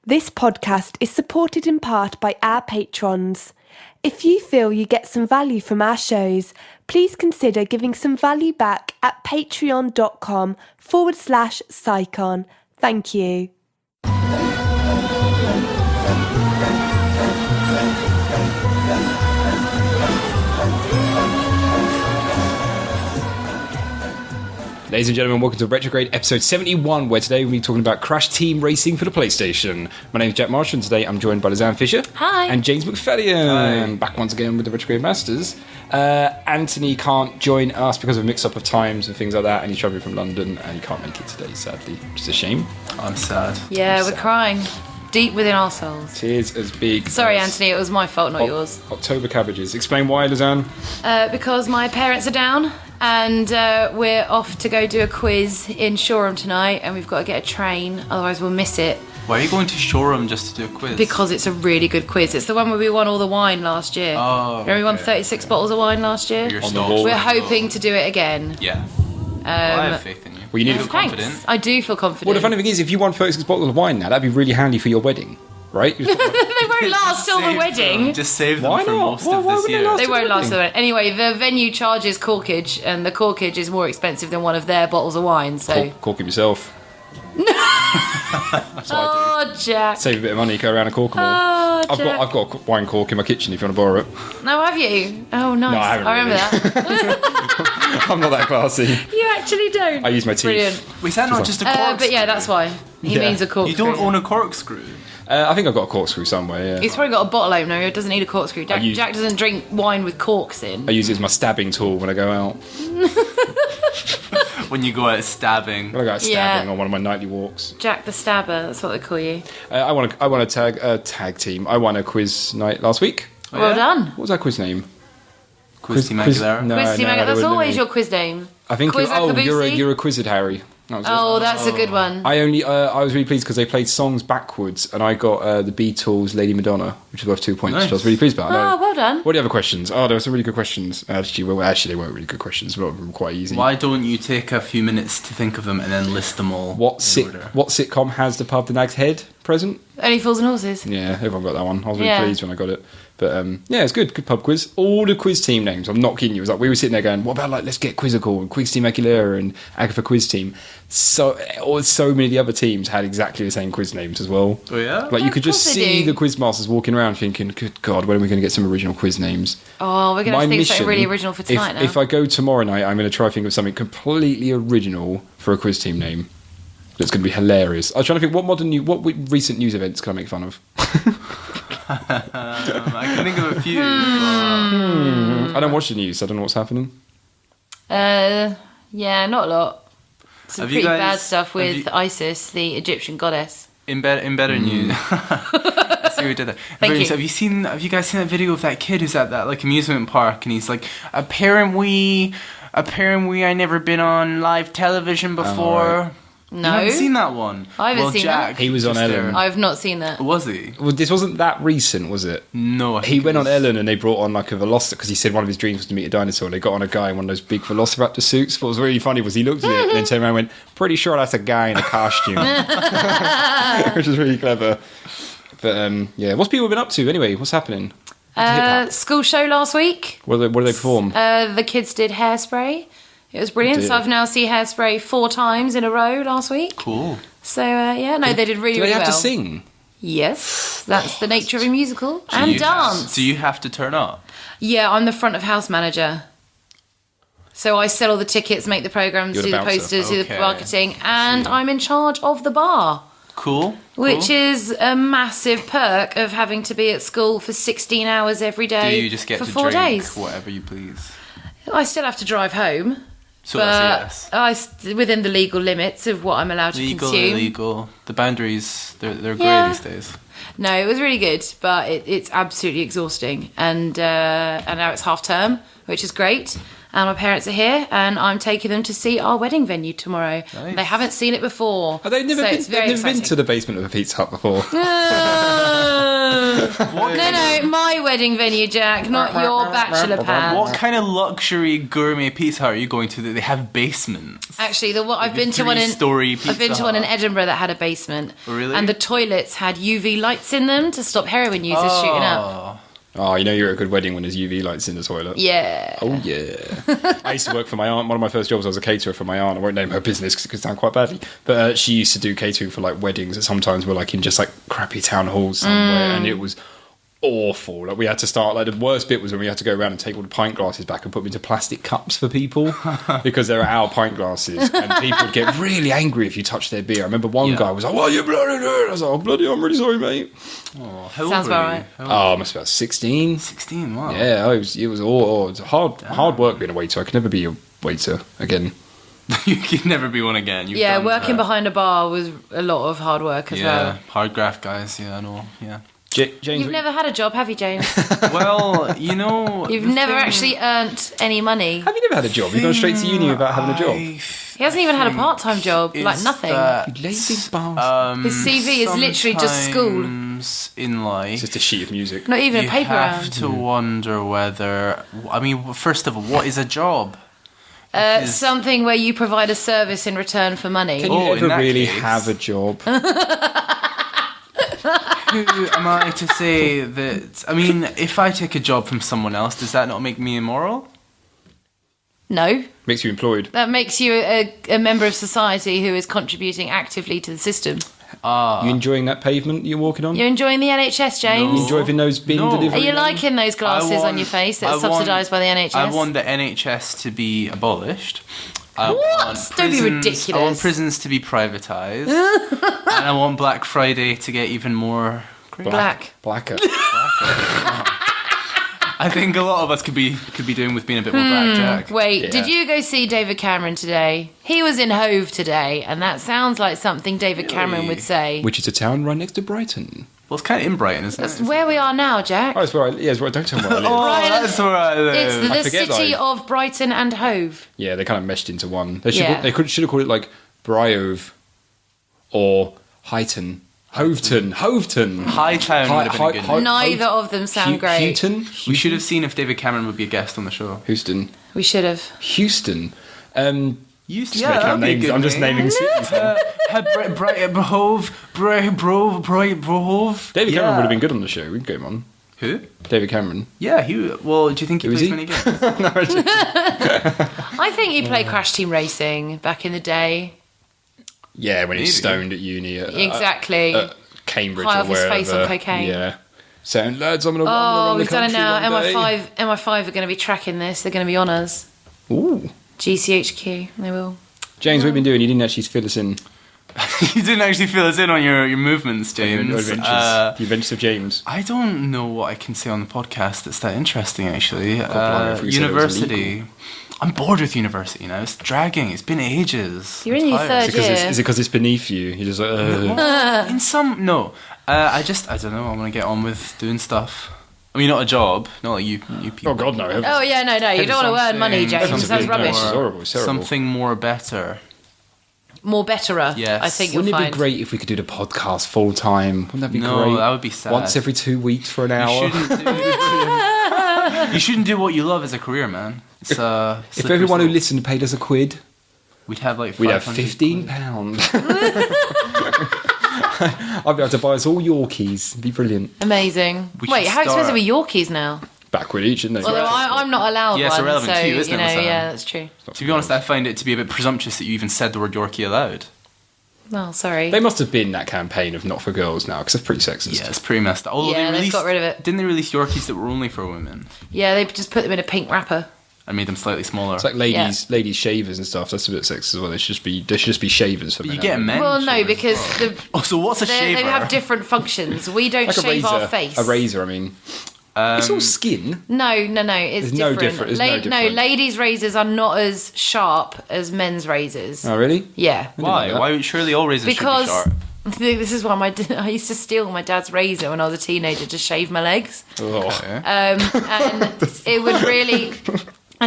This podcast is supported in part by our patrons. If you feel you get some value from our shows, please consider giving some value back at patreon.com/Psychon. Thank you. Ladies and gentlemen, welcome to Retrograde episode 71, where today we'll be talking about Crash Team Racing for the PlayStation. My name's Jack Marshall, and today I'm joined by Lizanne Fisher. Hi. And James McFadden. Hi. Back once again with the Retrograde Masters. Anthony can't join us because of a mix-up of times and things like that, and he's travelling from London, and he can't make it today, sadly. Which is a shame. I'm sad. Yeah, we're crying deep within our souls. Tears as big Sorry, as Anthony, it was my fault, not yours. October cabbages. Explain why, Lizanne. Because my parents are down, and we're off to go do a quiz in Shoreham tonight, and we've got to get a train, otherwise we'll miss it. Why are you going to Shoreham just to do a quiz? Because it's a really good quiz. It's the one where we won all the wine last year. Oh, Remember we won okay. 36 bottles of wine last year? You're On the stoked. wall. We're hoping to do it again. Yeah. Well, I have faith in you. Well, you need You to feel Thanks. confident? I do feel confident. Well, the funny thing is, if you won 36 bottles of wine now, that'd be really handy for your wedding, right? They won't last till the Save wedding. them. Just save them Why for not? most Why of would this they year. last? They won't last wedding. till then. Anyway, the venue charges corkage, and the corkage is more expensive than one of their bottles of wine. So, Cork it yourself. That's what I do. oh, Jack. Save a bit of money, go around and cork them all. Oh, I've Jack. got a wine cork in my kitchen if you want to borrow it. No, have you? Oh, nice. No, I haven't remember really. that. I'm not that classy. You actually don't. I use my teeth. Brilliant. Wait, is that not just a corkscrew? But yeah, that's why. He Yeah. means a corkscrew. You don't own a corkscrew. I think I've got a corkscrew somewhere, yeah. He's probably got a bottle opener. He doesn't need a corkscrew. Jack doesn't drink wine with corks in. I use it as my stabbing tool when I go out. When you go out stabbing. When I go out stabbing Yeah. on one of my nightly walks. Jack the Stabber. That's what they call you. I won a tag team. I won a quiz night last week. Oh, Well yeah? done. What was that quiz name? Quiz Team Aguilera. No, Quiz Team no, Maggot. they That's wouldn't let always me. your quiz name. I think. Quiz You're a Akabusi? quizzed Harry. That was it. Oh, that's a good one. I was really pleased because they played songs backwards, and I got the Beatles' "Lady Madonna," which is worth 2 points. Nice. Which I was really pleased about. Oh, well done. What are the other questions? Oh, there were some really good questions. Actually, they weren't really good questions. A lot of them were quite easy. Why don't you take a few minutes to think of them and then list them all What in order? sitcom has the pub the Nag's Head present? Only Fools and Horses. Yeah, everyone got that one. I was really Yeah. pleased when I got it. But yeah, it's good. Good pub quiz. All the quiz team names. I'm not kidding you. It was like we were sitting there going, "What about like let's get Quizzical and Quiz Team Aguilera and Agatha Quiz Team." So many of the other teams had exactly the same quiz names as well. Oh, yeah? Like you could just Of course they see do. the quiz masters walking around thinking, "Good God, when are we going to get some original quiz names?" Oh, we're going to My have to think of mission, something really original for tonight now. if I go tomorrow night, I'm going to try to think of something completely original for a quiz team name. That's going to be hilarious. I was trying to think what recent news events can I make fun of? I can think of a few. I don't watch the news. So I don't know what's happening. Yeah, not a lot. Some Have you pretty guys- bad stuff have with you- Isis, the Egyptian goddess. In better news. I see what we did there. Thank you. Have you guys seen that video of that kid who's at that like amusement park and he's like, apparently I never been on live television before. right. No. You haven't seen that one? I haven't well, seen Jack, that. He was on just Ellen. I've not seen that. Was he? Well, this wasn't that recent, was it? No. I He think went it on was- Ellen and they brought on like a velociraptor because he said one of his dreams was to meet a dinosaur. And they got on a guy in one of those big velociraptor suits. What was really funny was he looked at it and then turned around and went, "Pretty sure that's a guy in a costume," which is really clever. But yeah, what's people been up to anyway? What's happening? School show last week. What do they perform? The kids did Hairspray. It was brilliant. Did. So I've now seen Hairspray 4 times in a row last week. Cool. So yeah, no, they did really, Do they really have well. to sing? Yes, that's the nature of a musical. So And you- dance. So you have to turn up. Yeah, I'm the front of house manager. So I sell all the tickets, make the programs, You're the do the bouncer. posters, do the Okay. marketing, and I'm in charge of the bar. Cool. Which cool. is a massive perk of having to be at school for 16 hours every Do day you just get for to 4 drink days. whatever you please? I still have to drive home. So but that's a yes. within the legal limits of what I'm allowed to Legal, consume. illegal. The boundaries, they're Yeah. grey these days. No, it was really good, but it's absolutely exhausting. And now it's half term, which is great. And my parents are here, and I'm taking them to see our wedding venue tomorrow. Nice. They haven't seen it before. Oh, they've never so been. it's They've very never been exciting. to the basement of a Pizza Hut before. No, my wedding venue, Jack, not your bachelor pad. What kind of luxury gourmet pizza hut are you going to that they have basements? Actually, I've been to one in Edinburgh that had a basement. Really? And the toilets had UV lights in them to stop heroin users shooting up. Oh, you know you're at a good wedding when there's UV lights in the toilet. Yeah. Oh, yeah. I used to work for my aunt. One of my first jobs, I was a caterer for my aunt. I won't name her business because it could sound quite badly. But she used to do catering for, like, weddings that sometimes were, like, in just, like, crappy town halls somewhere. And it was awful. Like, we had to start, like, the worst bit was when we had to go around and take all the pint glasses back and put them into plastic cups for people because they're our pint glasses. And people would get really angry if you touched their beer. I remember one guy was like, "Well, you bloody do." I was like, "Oh, bloody, I'm really sorry, mate." Oh, how old Sounds were about you? right. Oh, I must be about 16. 16, wow. Yeah, it was all hard work being a waiter. I could never be a waiter again. You can never be one again. You've done Working that. behind a bar was a lot of hard work as well. Hard graft, guys. Yeah, I know. Yeah. James, You've never had a job, have you, James? Well, you know... You've the never thing- actually earned any money. have you never had a job? You've gone straight to uni without having a job. He hasn't even had a part-time job, like nothing. You lazy bastard. His CV is literally just school. Sometimes in life, It's just a sheet of music. Not even you a paper have round. to wonder whether... I mean, first of all, what is a job? Something where you provide a service in return for money. Can you Oh, in ever that really case- have a job? Who am I to say that... I mean, if I take a job from someone else, does that not make me immoral? No. Makes you employed. That makes you a member of society who is contributing actively to the system. You enjoying that pavement you're walking on? You're enjoying the NHS, James? You enjoying those bin No. delivery Are you lanes? liking those glasses on your face that are subsidised by the NHS? I want the NHS to be abolished. I What? want Don't be prisons- ridiculous. I want prisons to be privatised. And I want Black Friday to get even more... Black. Blacker. I think a lot of us could be doing with being a bit more blackjack. Wait, Yeah. did you go see David Cameron today? He was in Hove today, and that sounds like something David Cameron Really? would say. Which is a town right next to Brighton. Well, it's kind of in Brighton, isn't That's it? where we are now, Jack. Oh, it's where don't tell me where I live. Oh, Brighton- that's where I live. It's I the forget, city though. of Brighton and Hove. Yeah, they kind of meshed into one. They should Yeah. should have called it like Bryove or Highton. Hoveton. Hightown would have been a good name. Neither of them sound great. Houghton? We should have seen if David Cameron would be a guest on the show. Houston. We should have. Houston. Just Just making up names. I'm just naming cities. Brove. David Cameron would have been good on the show. We'd get him on. Who? David Cameron. Yeah, well, do you think he Who is plays he? many games? I think he played Crash Team Racing back in the day. Yeah, when he's Maybe. stoned at uni. Exactly. At Cambridge High or off his wherever. face on cocaine. Yeah. Saying, lads, I'm going to run Oh, around we've the done it country now. one day." MI5 are going to be tracking this. They're going to be on us. Ooh. GCHQ, they will. James, what have you been doing? You didn't actually fill us in. You didn't actually fill us in on your movements, James. Your adventures. The adventures of James. I don't know what I can say on the podcast that's that interesting, actually. blimey, I thought you said it was University. I'm bored with university now. It's dragging. It's been ages. You're in I'm your tired. third year. Is it because it's beneath you? You're just like, In some, no. I don't know. I want to get on with doing stuff. I mean, not a job. Not like you people. oh, God, no. Oh, yeah, no. You don't want to earn money, James. Something- That's rubbish. It's horrible. It's terrible. Something more better. More betterer, Yes. I think you'll Wouldn't it find. be great if we could do the podcast full time? Wouldn't that be No, great? that would be sad. Once every 2 weeks for an hour. You shouldn't do what you love as a career, man. It's, If everyone who listened paid us £1, we'd have like we'd have 500 £15. I'd be able to buy us all Yorkies. It'd be brilliant. Amazing. We Wait, should how expensive start- are Yorkies now? Backward each, isn't they? Although I'm not allowed Yeah, it's one, irrelevant so, to you, isn't it, Sam? yeah, that's true. To be honest, I find it to be a bit presumptuous that you even said the word Yorkie aloud. Well, sorry. They must have been that campaign of Not For Girls now, because that's pretty sexist. Yeah, it's pretty messed up. Although Yeah, they they've released, got rid of it. Didn't they release Yorkies that were only for women Yeah, they just put them in a pink wrapper. and made them slightly smaller? It's like ladies shavers and stuff. That's a bit sexist as well. They should just be shavers for But men. you get men. Well, no, shavers because as well. the, Oh, so what's a shaver? they have different functions. We don't like a shave razor. our face. A razor, I mean. It's all skin. No, it's There's no different. different- there's no No, different. ladies' razors are not as sharp as men's razors. Oh, really? Yeah. Why? know that. Why would surely all razors Because should be sharp? this is why I used to steal my dad's razor when I was a teenager to shave my legs. Oh. And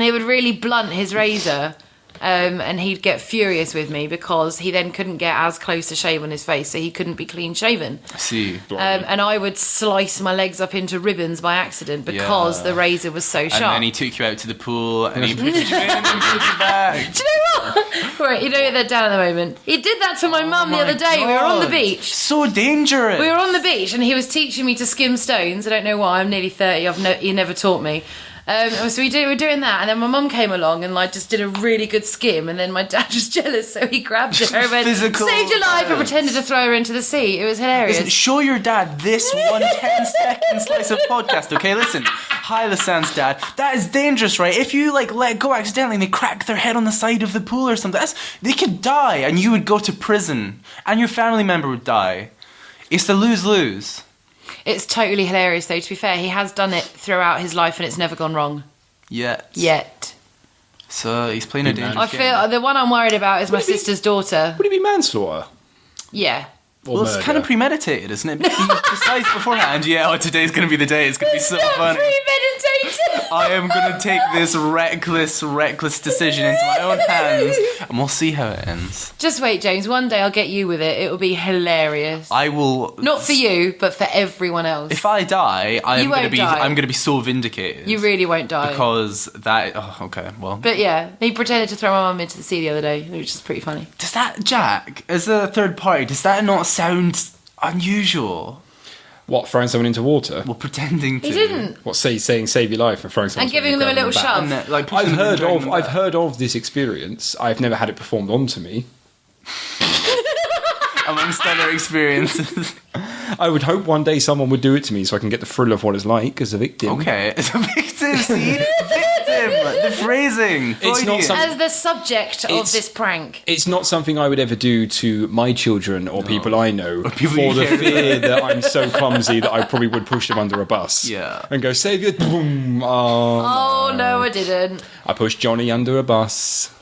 it would really blunt his razor. and he'd get furious with me because he then couldn't get as close to shave on his face, so he couldn't be clean shaven. I see. And I would slice my legs up into ribbons by accident because the razor was so sharp. And then he took you out to the pool and he put you in and put you back. Do you know what? Right, you know they're down at the moment. He did that to my mum the other day. We were on the beach. So dangerous. We were on the beach and he was teaching me to skim stones. I don't know why. I'm nearly 30. He never taught me. So we were doing that, and then my mum came along and like just did a really good skim, and then my dad was jealous, so he grabbed her and went, "Saved your life," and pretended to throw her into the sea. It was hilarious. Listen, show your dad this 10-second slice of podcast, okay? Listen, hi, Lisanne's dad. That is dangerous, right? If you like let go accidentally and they crack their head on the side of the pool or something, they could die, and you would go to prison, and your family member would die. It's the lose-lose. It's totally hilarious, though. To be fair, he has done it throughout his life, and it's never gone wrong. Yet. So he's playing a dangerous game. I feel the one I'm worried about is my sister's daughter. Would it be manslaughter? Yeah. Or it's kind of premeditated, isn't it? Because he decides beforehand, today's going to be the day. It's going to be so funny. Premeditated. I am going to take this reckless decision into my own hands, and we'll see how it ends. Just wait, James. One day I'll get you with it. It will be hilarious. I will. Not for you, but for everyone else. If I die, I'm going die. to be so vindicated. You really won't die because that. Oh, okay. Well. But yeah, he pretended to throw my mum into the sea the other day, which is pretty funny. Does that, Jack, as a third party, does that not sound unusual? What, throwing someone into water? Well, pretending to. He didn't. What, saying save your life and throwing someone and giving them a little shove. Like I've heard of this experience. I've never had it performed onto me. Amongst other experiences. I would hope one day someone would do it to me so I can get the thrill of what it's like as a victim. Okay, as a victim, see? Victim! The phrasing! It's not as the subject of this prank. It's not something I would ever do to my children or people I know or people for the fear that I'm so clumsy that I probably would push them under a bus. Yeah. And go, save your... Boom. Oh, no, I didn't. I pushed Johnny under a bus.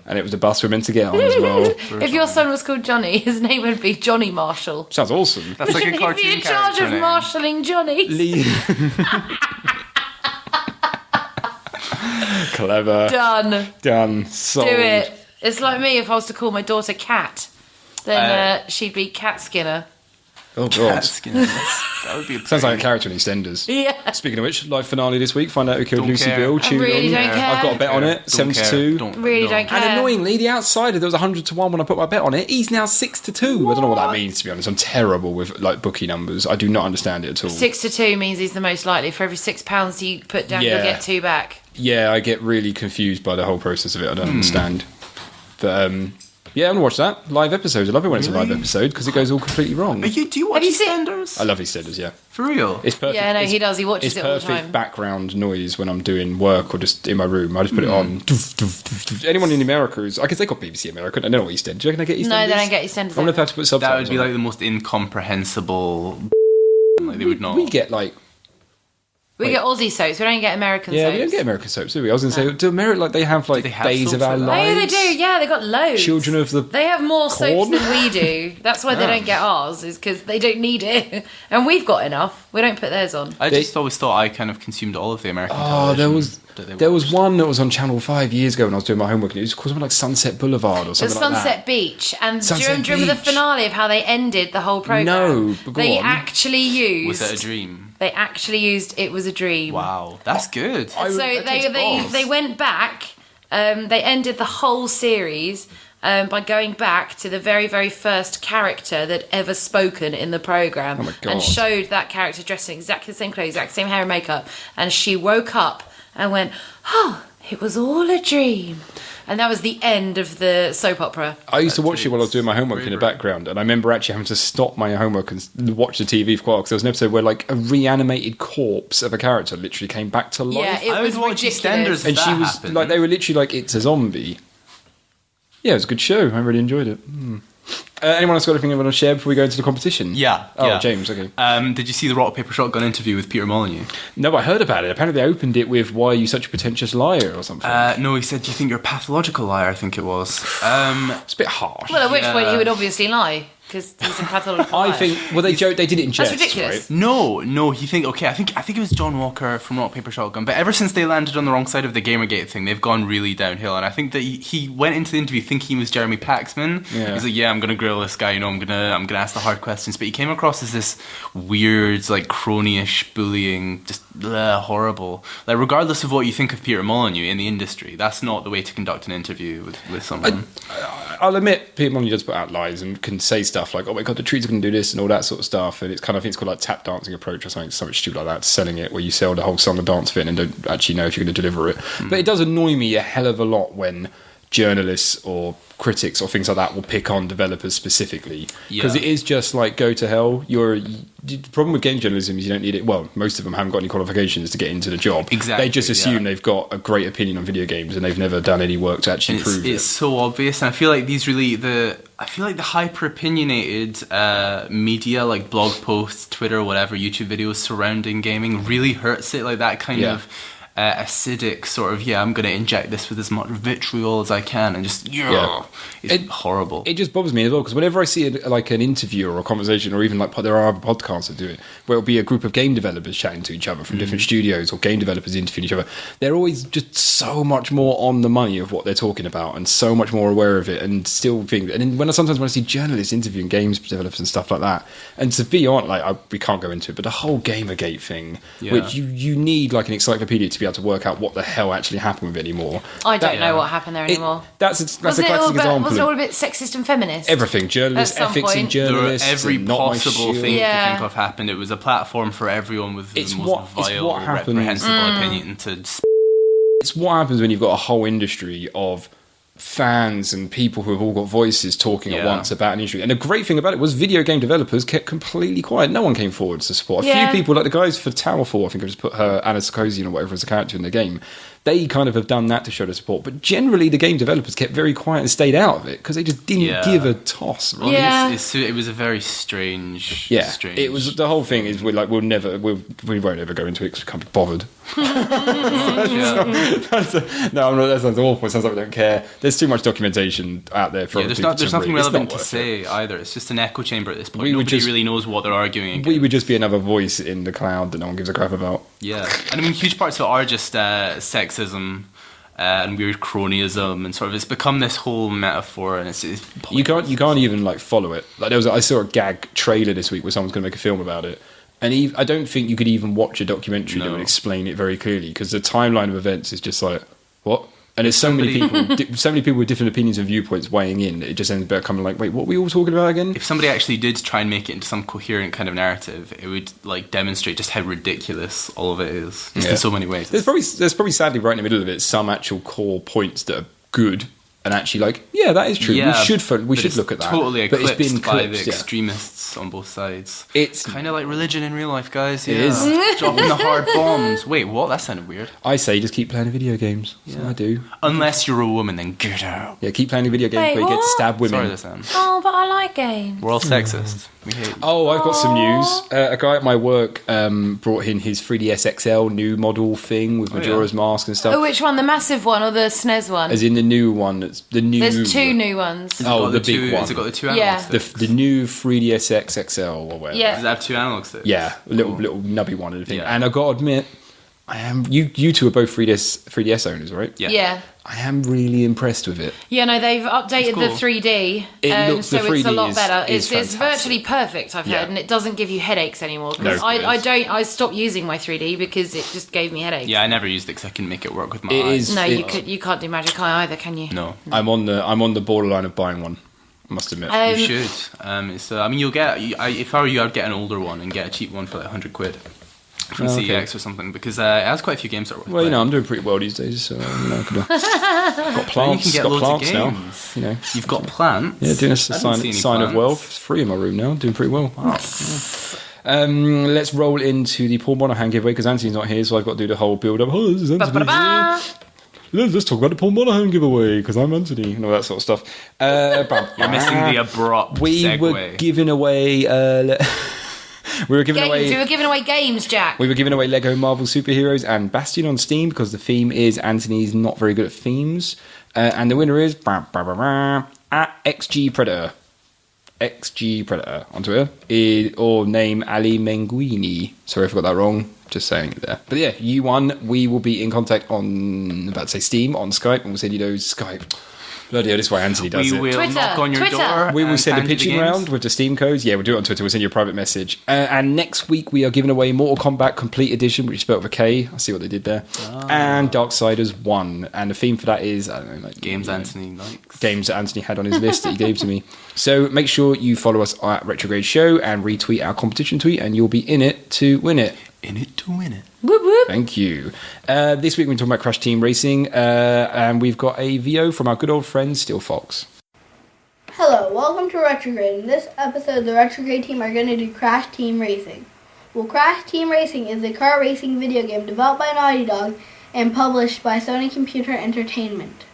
And it was a bus we're meant to get on as well. If your son was called Johnny, his name would be Johnny Marshall. Sounds awesome. That's like a cartoon He'd be in charge of marshalling Johnny. Clever. Done. Sold. Do it. It's like me if I was to call my daughter Cat. Then she'd be Cat Skinner. Oh, God. That would be Sounds like a character in EastEnders. Yeah. Speaking of which, live finale this week. Find out who killed Don't Lucy care. Bill. I really don't care. I've got a bet on it. 7-2. Don't care. And annoyingly, the outsider, there was 100-1 when I put my bet on it. He's now 6-2. I don't know what that means, to be honest. I'm terrible with like bookie numbers. I do not understand it at all. 6-2 means he's the most likely. For every £6 you put down, you'll get 2 back. Yeah, I get really confused by the whole process of it. I don't understand. But yeah, I'm gonna watch that live episode. I love it when it's a live episode because it goes all completely wrong. Do you watch EastEnders? I love EastEnders. Yeah, for real. It's perfect. Yeah, no, he does. He watches it all the time. It's perfect background noise when I'm doing work or just in my room. I just put it on. Anyone in America is, I guess they got BBC America. I don't know what EastEnders. Do you reckon they get EastEnders? No, they don't get EastEnders. I wonder if I have to put subtitles. That would be like the most incomprehensible. Like they would not. We get like. We get Aussie soaps. We don't get American soaps. Yeah, we don't get American soaps, do we? I was going to say, do America, like, they have, like, Days of Our Lives? Oh, they do. Yeah, they got loads. Children of the They have more Corn? soaps than we do. That's why they don't get ours, is because they don't need it. And we've got enough. We don't put theirs on. I just always thought I kind of consumed all of the American television. There was one that was on Channel 5 years ago when I was doing my homework, and it was called something like Sunset Boulevard or something like that. Sunset Beach. And do Sunset you remember the Beach. finale of how they ended the whole programme? No, but go They on. actually used... Was it a dream? They actually used It Was a Dream. Wow, that's good. So they went back. They ended the whole series by going back to the very, very first character that ever spoken in the programme. Oh my God. And showed that character dressed in exactly the same clothes, exact same hair and makeup. And she woke up and went, "Oh, it was all a dream." And that was the end of the soap opera. I used to watch it while I was doing my homework in the background, and I remember actually having to stop my homework and watch the TV for a while, because there was an episode where, like, a reanimated corpse of a character literally came back to life. Yeah, it was ridiculous. And she was, like, they were literally like, it's a zombie. Yeah, it was a good show. I really enjoyed it. Anyone else got anything they want to share before we go into the competition? Yeah. Oh, yeah. James, okay. Did you see the Rock, Paper, Shotgun interview with Peter Molyneux? No, but I heard about it. Apparently they opened it with, "Why are you such a pretentious liar?" or something. No, he said, "Do you think you're a pathological liar?" I think it was. It's a bit harsh. Well, at which point he would obviously lie. because he's a pathological I liar. think. Well, they joked. They did it in jest, That's ridiculous. right? No. I think it was John Walker from Rock Paper Shotgun. But ever since they landed on the wrong side of the Gamergate thing, they've gone really downhill. And I think that he went into the interview thinking he was Jeremy Paxman. Yeah. He's like, yeah, I'm gonna grill this guy. I'm gonna ask the hard questions. But he came across as this weird, like crony-ish bullying, just horrible. Like regardless of what you think of Peter Molyneux in the industry, that's not the way to conduct an interview with someone. I'll admit, Peter Molyneux does put out lies and can say stuff like, "Oh my god, the trees are going to do this" and all that sort of stuff. And it's kind of, I think it's called like tap dancing approach or something stupid like that, selling it, where you sell the whole song and dance fit and don't actually know if you're going to deliver it. But it does annoy me a hell of a lot when journalists or critics or things like that will pick on developers specifically, because it is just like, go to hell. The problem with game journalism is you don't need it. Well, most of them haven't got any qualifications to get into the job. Exactly, they just assume they've got a great opinion on video games and they've never done any work to actually prove it. It's so obvious, and I feel like the hyper opinionated media, like blog posts, Twitter, whatever, YouTube videos surrounding gaming really hurts it. Like that kind of acidic sort of, I'm going to inject this with as much vitriol as I can, and just it's horrible. It just bothers me as well, because whenever I see like an interview or a conversation, or even like there are other podcasts that do it, where it'll be a group of game developers chatting to each other from different studios, or game developers interviewing each other, they're always just so much more on the money of what they're talking about and so much more aware of it, and still think. And then when I see journalists interviewing games developers and stuff like that, and to be honest, we can't go into it, but the whole Gamergate thing, which you need like an encyclopedia to be able to work out what the hell actually happened with it anymore. I don't know what happened there anymore. That's a classic example. Was it all a bit sexist and feminist? Everything, journalists, ethics in journalists, every possible thing you Yeah. could think of happened. It was a platform for everyone with the most vile, reprehensible opinion to. It's what happens when you've got a whole industry of fans and people who have all got voices talking at once about an industry. And the great thing about it was video game developers kept completely quiet. No one came forward to support. A few people, like the guys for Towerfall, I think I just put her, Anna Sarkozy or whatever as a character in the game, they kind of have done that to show the support. But generally the game developers kept very quiet and stayed out of it because they just didn't give a toss. Right? It was a very strange. It was, the whole thing is we won't ever go into it because we can't be bothered. That sounds awful. It sounds like we don't care. There's too much documentation out there for there's nothing relevant to say either. It's just an echo chamber at this point. Nobody really knows what they're arguing against. We would just be another voice in the cloud that no one gives a crap about. Yeah, and I mean, huge parts of it are just sexism and weird cronyism, and sort of it's become this whole metaphor, and it's you can't even like follow it. Like I saw a gag trailer this week where someone's going to make a film about it. And I don't think you could even watch a documentary that would explain it very clearly, because the timeline of events is just like, what? And there's so many people with different opinions and viewpoints weighing in. It just ends up becoming like, wait, what were we all talking about again? If somebody actually did try and make it into some coherent kind of narrative, it would like demonstrate just how ridiculous all of it is, just in so many ways. There's probably sadly right in the middle of it some actual core points that are good. And actually, that is true. We should look at that. Totally eclipsed by the extremists on both sides. It's kind of like religion in real life, guys. It is. Dropping the hard bombs. Wait, what? That sounded weird. I say just keep playing video games. That's what I do. Unless you're a woman, then get out. Yeah, keep playing video games where you get to stab women. Sorry, listen. Oh, but I like games. We're all sexist. We hate. I've got some news. A guy at my work brought in his 3DS XL new model thing with Majora's Mask and stuff. Oh, which one? The massive one or the SNES one? As in the new one. That's the new. There's two new ones. The big one. Has it got the two analog sticks? The new 3DS XL or whatever. Yeah. Does it have two analog sticks? Yeah, a little nubby one and everything. And I got to admit, I am. You two are both 3DS owners, right? Yeah. I am really impressed with it. Yeah, no, they've updated the 3D, so it's a lot better. It's virtually perfect, I've heard, and it doesn't give you headaches anymore. Because I stopped using my 3D because it just gave me headaches. Yeah, I never used it because I couldn't make it work with my eyes. You can't do Magic Eye either, can you? No. I'm on the borderline of buying one, I must admit. You should. You'll get. If I were you, I'd get an older one and get a cheap one for like £100 from CEX or something, because it has quite a few games that are worth playing. I'm doing pretty well these days, so got plants. You can get loads of games now. You've got plants. Yeah, doing a sign of wealth. It's free in my room now. Doing pretty well. Wow. Let's roll into the Paul Monahan giveaway because Anthony's not here, so I've got to do the whole build up. Oh, this is Anthony. Let's talk about the Paul Monahan giveaway because I'm Anthony and all that sort of stuff. You're missing the abrupt segue. Were giving away. We were giving away games, Jack. We were giving away Lego Marvel Superheroes and Bastion on Steam because the theme is Anthony's not very good at themes. And the winner is at XG Predator. XG Predator on Twitter, or name Ali Menguini. Sorry if I got that wrong. Just saying it there. But yeah, you won. We will be in contact on, about to say Steam, on Skype, and we'll send you those Skype. Bloody hell, this is why Anthony does We it. will Twitter. knock on your Twitter. door. We will and send a hand you the pitching games. round with the Steam codes. Yeah, we'll do it on Twitter. We'll send you a private message. And next week we are giving away Mortal Kombat Complete Edition, which is spelled with a K. I see what they did there. And Darksiders 1. And the theme for that is, I don't know, like Games Anthony likes. games that Anthony had on his list that he gave to me. So make sure you follow us at Retrograde Show and retweet our competition tweet, and you'll be in it to win it. In it to win it. Whoop, whoop. Thank you. This week we're talking about Crash Team Racing, and we've got a VO from our good old friend Steel Fox. Hello, welcome to Retrograde. In this episode, the Retrograde team are going to do Crash Team Racing. Well, Crash Team Racing is a car racing video game developed by Naughty Dog and published by Sony Computer Entertainment.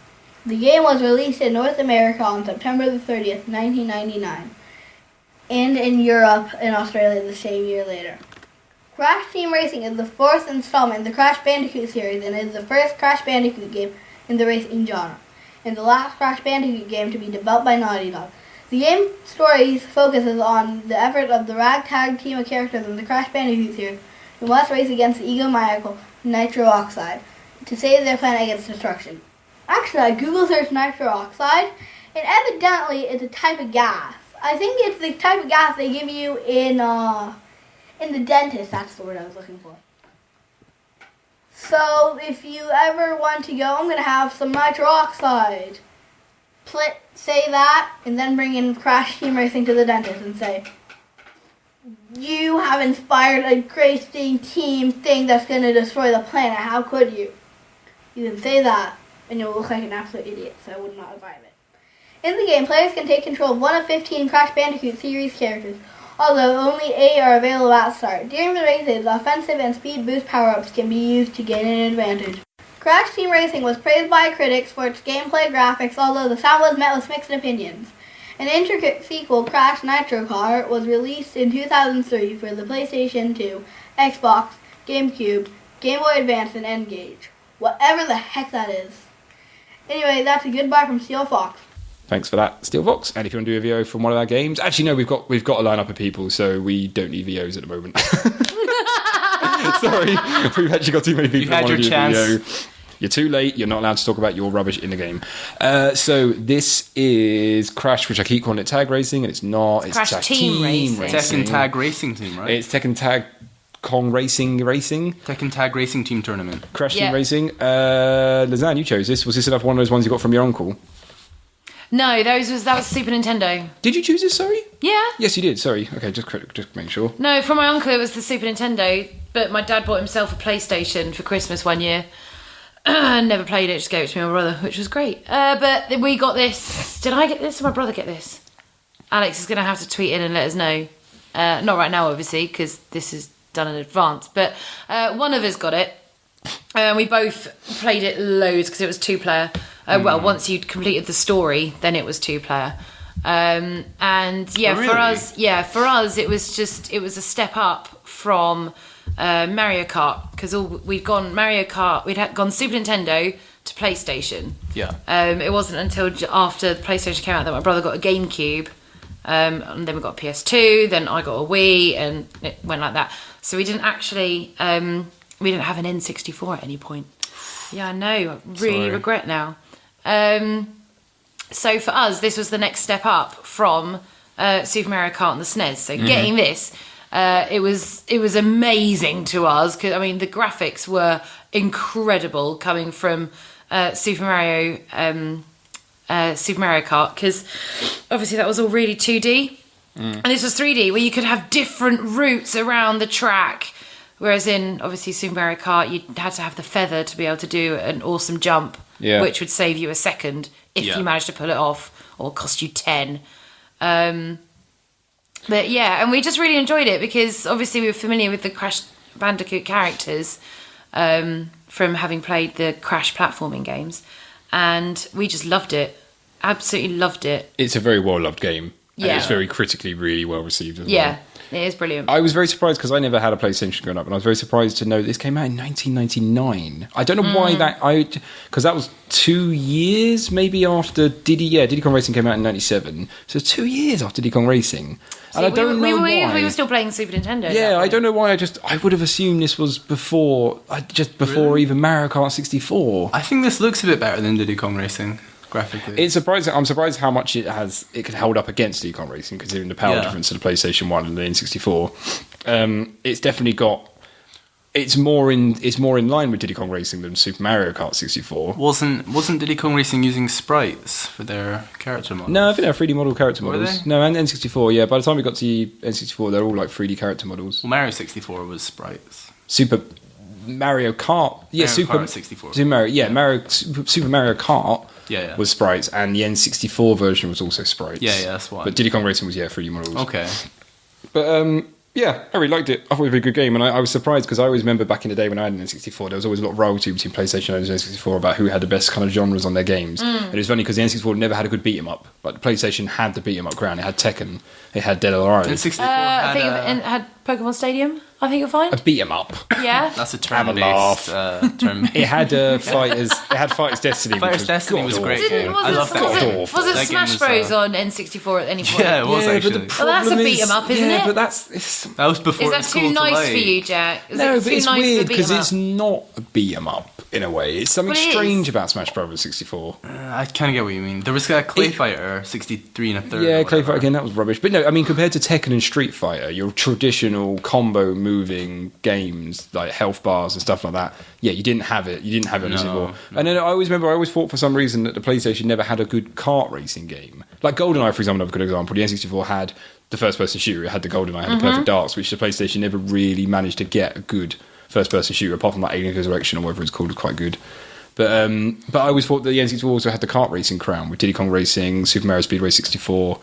The game was released in North America on September the 30th, 1999, and in Europe and Australia the same year later. Crash Team Racing is the fourth installment in the Crash Bandicoot series and is the first Crash Bandicoot game in the racing genre, and the last Crash Bandicoot game to be developed by Naughty Dog. The game story focuses on the effort of the ragtag team of characters in the Crash Bandicoot series who must race against the egomaniacal Nitro Oxide to save their planet against destruction. Actually, I Google searched Nitro Oxide, and evidently it's a type of gas. I think it's the type of gas they give you in the dentist. That's the word I was looking for. So, if you ever want to go, I'm going to have some nitro oxide. Say that, and then bring in Crash Team Racing to the dentist and say, you have inspired a racing team thing that's going to destroy the planet. How could you? You can say that, and you'll look like an absolute idiot, so I would not advise it. In the game, players can take control of one of 15 Crash Bandicoot series characters, although only 8 are available at start. During the races, offensive and speed boost power-ups can be used to gain an advantage. Crash Team Racing was praised by critics for its gameplay graphics, although the sound was met with mixed opinions. An intricate sequel, Crash Nitro Car, was released in 2003 for the PlayStation 2, Xbox, GameCube, Game Boy Advance, and N-Gage. Whatever the heck that is. Anyway, that's a goodbye from Steel Fox. Thanks for that, Steel Fox. And if you want to do a VO from one of our games, actually no, we've got a lineup of people, so we don't need VOs at the moment. Sorry, we've actually got too many people. You had your chance. VO. You're too late. You're not allowed to talk about your rubbish in the game. So this is Crash, which I keep calling it Tag Racing, and it's not. It's Crash Team Racing. Tekken Tag Racing Team, right? It's Tekken Tag Kong Racing. Tekken Tag Racing Team Tournament. Crash Yeah. Team Racing. Lizanne, you chose this. Was this another one of those ones you got from your uncle? No, that was Super Nintendo. Did you choose this? Sorry. Yeah. Yes, you did. Sorry. Okay, just make sure. No, from my uncle it was the Super Nintendo, but my dad bought himself a PlayStation for Christmas one year. Never played it, just gave it to me and my brother, which was great. But we got this. Did I get this or my brother get this? Alex is going to have to tweet in and let us know. Not right now, obviously, because this is done in advance. But one of us got it. We both played it loads because it was 2-player. Well, once you'd completed the story, then it was 2-player. And yeah, really? for us, it was a step up from Mario Kart, because we'd gone Super Nintendo to PlayStation. Yeah. It wasn't until after the PlayStation came out that my brother got a GameCube, and then we got a PS2, then I got a Wii, and it went like that. So we didn't actually, we didn't have an N64 at any point. Yeah, I know. I really regret now. So for us, this was the next step up from Super Mario Kart and the SNES. So getting this, it was amazing to us, because I mean the graphics were incredible coming from Super Mario Kart, because obviously that was all really 2D, and this was 3D where you could have different routes around the track. Whereas in, obviously, Super Mario Kart, you had to have the feather to be able to do an awesome jump, which would save you a second if you managed to pull it off, or cost you 10. But yeah, and we just really enjoyed it because obviously we were familiar with the Crash Bandicoot characters from having played the Crash platforming games, and we just loved it. Absolutely loved it. It's a very well-loved game. And Yeah. it's very critically really well received as well. Yeah, it is brilliant. I was very surprised because I never had a PlayStation growing up, and I was very surprised to know this came out in 1999. I don't know why because that was 2 years maybe after Diddy Kong Racing came out in 97, so 2 years after Diddy Kong Racing. And I don't know why. We were still playing Super Nintendo. at Yeah, that I point. don't know why. I would have assumed this was before even Mario Kart 64. I think this looks a bit better than Diddy Kong Racing graphically. It's surprising. I'm surprised how much it could hold up against Diddy Kong Racing, considering the power difference of the PlayStation 1 and the N64. It's definitely got. It's more in line with Diddy Kong Racing than Super Mario Kart 64. Wasn't Diddy Kong Racing using sprites for their character models? No, I think they're 3D model character Were models. they? No, and N64. Yeah, by the time we got to N64, they're all like 3D character models. Well, Mario 64 was sprites. Super Mario Kart. Yeah, Mario Super Kart 64. Super Mario. Yeah, Super Mario Kart. Yeah. Was sprites, and the N64 version was also sprites. Yeah, that's why. But Diddy Kong Racing was 3D models. Okay. But yeah, I really liked it. I thought it was a very good game, and I was surprised because I always remember back in the day when I had an N64, there was always a lot of rivalry between PlayStation owners and N64 about who had the best kind of genres on their games. And it was funny because the N64 never had a good beat 'em up, but the PlayStation had the beat 'em up ground. It had Tekken, it had Dead or Alive. N64 I think had it had Pokemon Stadium. I think you'll find. A beat 'em up. Yeah. that's a Have a turn-based term. It had Fighters. It had Fighters Destiny. Fighters which Destiny was a great god-awful. game. I love that game. Was That it game Smash was, Bros on N64 at any point? Yeah, it was Yeah, actually. but the Well, that's a problem beat 'em up, isn't yeah, it? but That was before Is it that was too cool to nice like. for you, Jack? Is No, it but too it's nice weird for beat 'em because up? it's not a beat 'em up in a way. It's something Well, it is. strange about Smash Bros. 64. I kind of get what you mean. There was a Clay Fighter 63 and a third. Yeah, or Clay whatever. Fighter again, that was rubbish. But no, I mean, compared to Tekken and Street Fighter, your traditional combo moving games like health bars and stuff like that, yeah, you didn't have it. You didn't have it on No, N64. no. And then I always thought for some reason that the PlayStation never had a good kart racing game. Like GoldenEye, for example, is a good example. The N64 had the first-person shooter. It had the GoldenEye, had the Perfect Darks, which the PlayStation never really managed to get a good first-person shooter, apart from like Alien Resurrection or whatever it's called, was quite good. But I always thought that the N64 also had the kart racing crown with Diddy Kong Racing, Super Mario Speedway 64,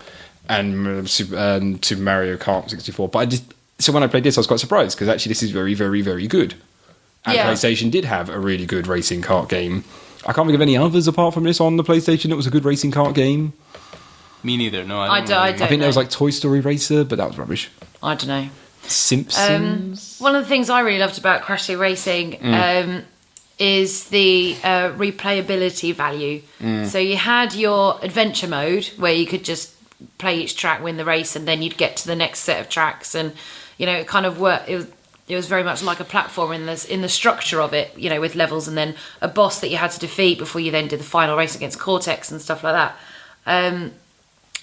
and Super Mario Kart 64. But so when I played this, I was quite surprised because actually this is very, very, very good. And Yeah. PlayStation did have a really good racing kart game. I can't think of any others apart from this on the PlayStation that was a good racing kart game. Me neither. No, I I don't. don't- I think there was like Toy Story Racer, but that was rubbish. I don't know. Simpsons. One of the things I really loved about Crash Team Racing is the replayability value. So you had your adventure mode where you could just play each track, win the race, and then you'd get to the next set of tracks, and you know it kind of worked. It was very much like a platform in the structure of it, you know, with levels and then a boss that you had to defeat before you then did the final race against Cortex and stuff like that.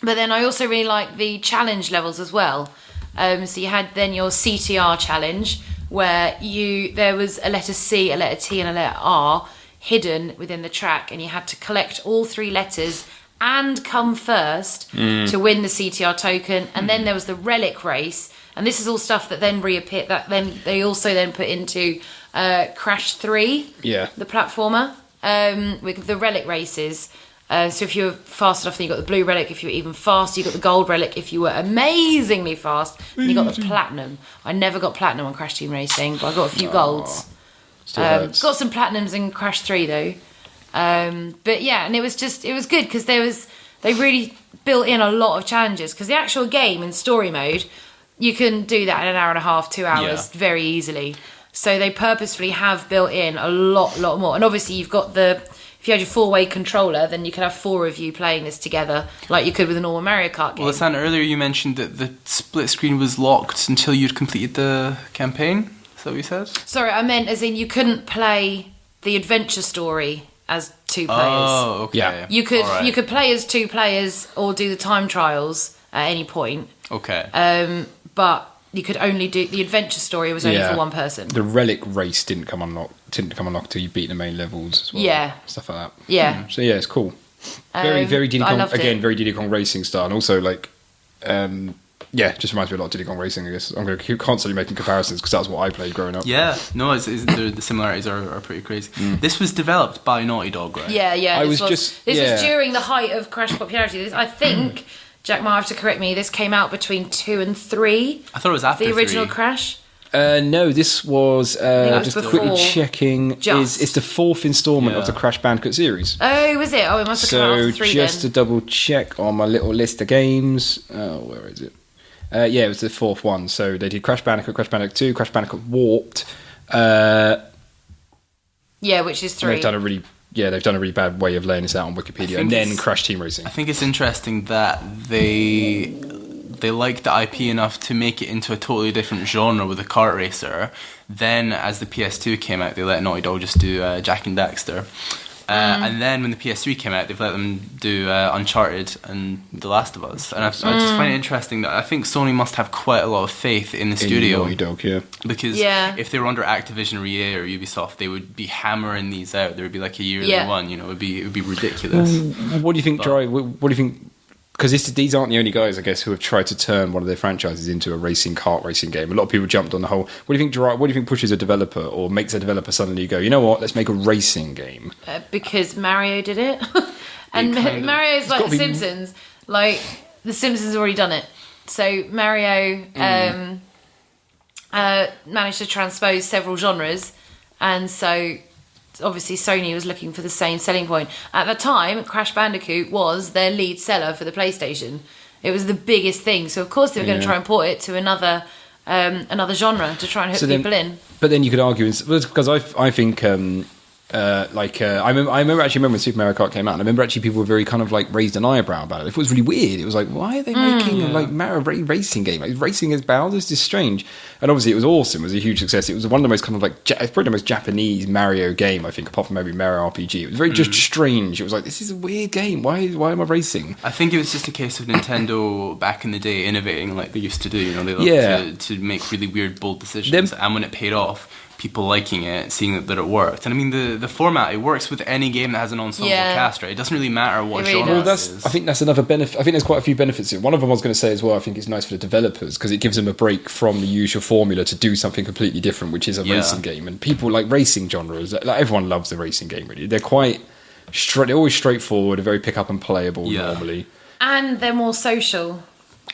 But then I also really like the challenge levels as well. So you had then your CTR challenge where there was a letter C, a letter T and a letter R hidden within the track, and you had to collect all three letters and come first to win the CTR token. And then there was the relic race, and this is all stuff that then reappeared, that then they also then put into Crash 3, Yeah. the platformer, with the relic races. So if you were fast enough, then you got the blue relic. If you were even faster, you got the gold relic. If you were amazingly fast, then you got the platinum. I never got platinum on Crash Team Racing, but I got a few golds. Still hurts. Got some platinums in Crash 3 though. But yeah, and it was good because they really built in a lot of challenges, because the actual game in story mode, you can do that in an hour and a half, 2 hours very easily. So they purposefully have built in a lot more. And obviously you've got if you had your 4-way controller, then you could have 4 of you playing this together like you could with a normal Mario Kart game. Well, Listen, earlier you mentioned that the split screen was locked until you'd completed the campaign. Is that what you said? Sorry, I meant as in you couldn't play the adventure story as 2 players. Oh, okay. Yeah. You could Alright. you could play as 2 players or do the time trials at any point. Okay. But you could only do the adventure story was only Yeah. for one person. The relic race didn't come unlocked until you beat the main levels as well. Yeah. Stuff like that. Yeah. So yeah, it's cool. Very Diddy I Kong loved again. it. Very Diddy Kong Racing style, and also like, just reminds me a lot of Diddy Kong Racing. I guess I'm going to keep constantly making comparisons because that's what I played growing up. Yeah. No, the similarities are pretty crazy. This was developed by Naughty Dog, right? Yeah. I This was was during the height of Crash popularity. I think Jack might have to correct me. This came out between 2 and 3. I thought it was after The original 3. Crash. No, this was it was just quickly before. checking. It's the 4th instalment of the Crash Bandicoot series. Oh, was it? Oh, it must have come out So after 3 just then. to double check on my little list of games. Where is it? Yeah, it was the 4th one. So they did Crash Bandicoot 2, Crash Bandicoot Warped. Yeah, which is 3. They've done a really bad way of laying this out on Wikipedia, and then Crash Team Racing. I think it's interesting that they liked the IP enough to make it into a totally different genre with a kart racer. Then, as the PS2 came out, they let Naughty Dog just do Jack and Daxter. And then when the PS3 came out, they've let them do Uncharted and The Last of Us. And I just find it interesting that I think Sony must have quite a lot of faith in the studio. Naughty Dog, yeah. Because if they were under Activision or EA or Ubisoft, they would be hammering these out. There would be like a yearly one, you know, it would be ridiculous. What do you think, Dry? What do you think? Because these aren't the only guys, I guess, who have tried to turn one of their franchises into a kart racing game. A lot of people jumped on the whole. What do you think? What do you think pushes a developer or makes a developer suddenly go, you know what? Let's make a racing game. Because Mario did it, and Mario's like The Simpsons. Like The Simpsons has already done it. So Mario managed to transpose several genres, and so obviously Sony was looking for the same selling point. At the time, Crash Bandicoot was their lead seller for the PlayStation. It was the biggest thing, so of course they were going to try and port it to another genre to try and hook people in. But then you could argue, because I think I remember when Super Mario Kart came out, and I remember actually people were very kind of like raised an eyebrow about it. It was really weird. It was like, why are they making like Mario racing game? Like racing as Bowser is just strange. And obviously it was awesome. It was a huge success. It was one of the most kind of like it's probably the most Japanese Mario game, I think, apart from maybe Mario RPG. It was very just strange. It was like, this is a weird game. Why am I racing? I think it was just a case of Nintendo back in the day innovating like they used to do. You know, they loved to make really weird, bold decisions, and when it paid off, people liking it, seeing that it worked. And I mean, the format, it works with any game that has an ensemble cast, right? It doesn't really matter what genre it is. I think that's another benefit. I think there's quite a few benefits to it. One of them I was going to say as well, I think it's nice for the developers because it gives them a break from the usual formula to do something completely different, which is a racing game. And people like racing genres. Like everyone loves the racing game, really. They're quite they're always straightforward, they're very pick up and playable normally. And they're more social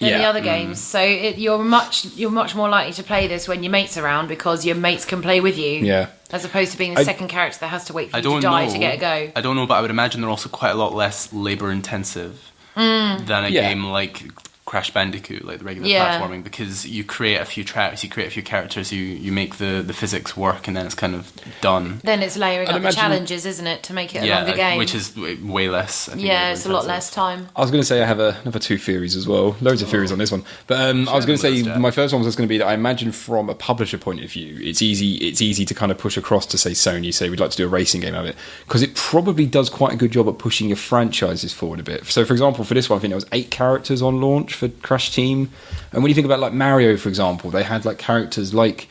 than the other games, so you're much more likely to play this when your mates are around because your mates can play with you, as opposed to being the second character that has to wait for you to die to get a go. I don't know, but I would imagine they're also quite a lot less labour intensive than a game like Crash Bandicoot, like the regular platforming, because you create a few tracks, you create a few characters, you make the physics work, and then it's kind of done. Then it's layering up the challenges, isn't it, to make it a longer game, which is way less. I think, it's a lot less time. I was going to say I have another 2 theories as well. Loads of theories on this one, but I was going to say my first one was going to be that I imagine from a publisher point of view, it's easy to kind of push across to say Sony, say we'd like to do a racing game of it, because it probably does quite a good job at pushing your franchises forward a bit. So, for example, for this one, I think there was 8 characters on launch for Crash Team, and when you think about like Mario, for example, they had like characters like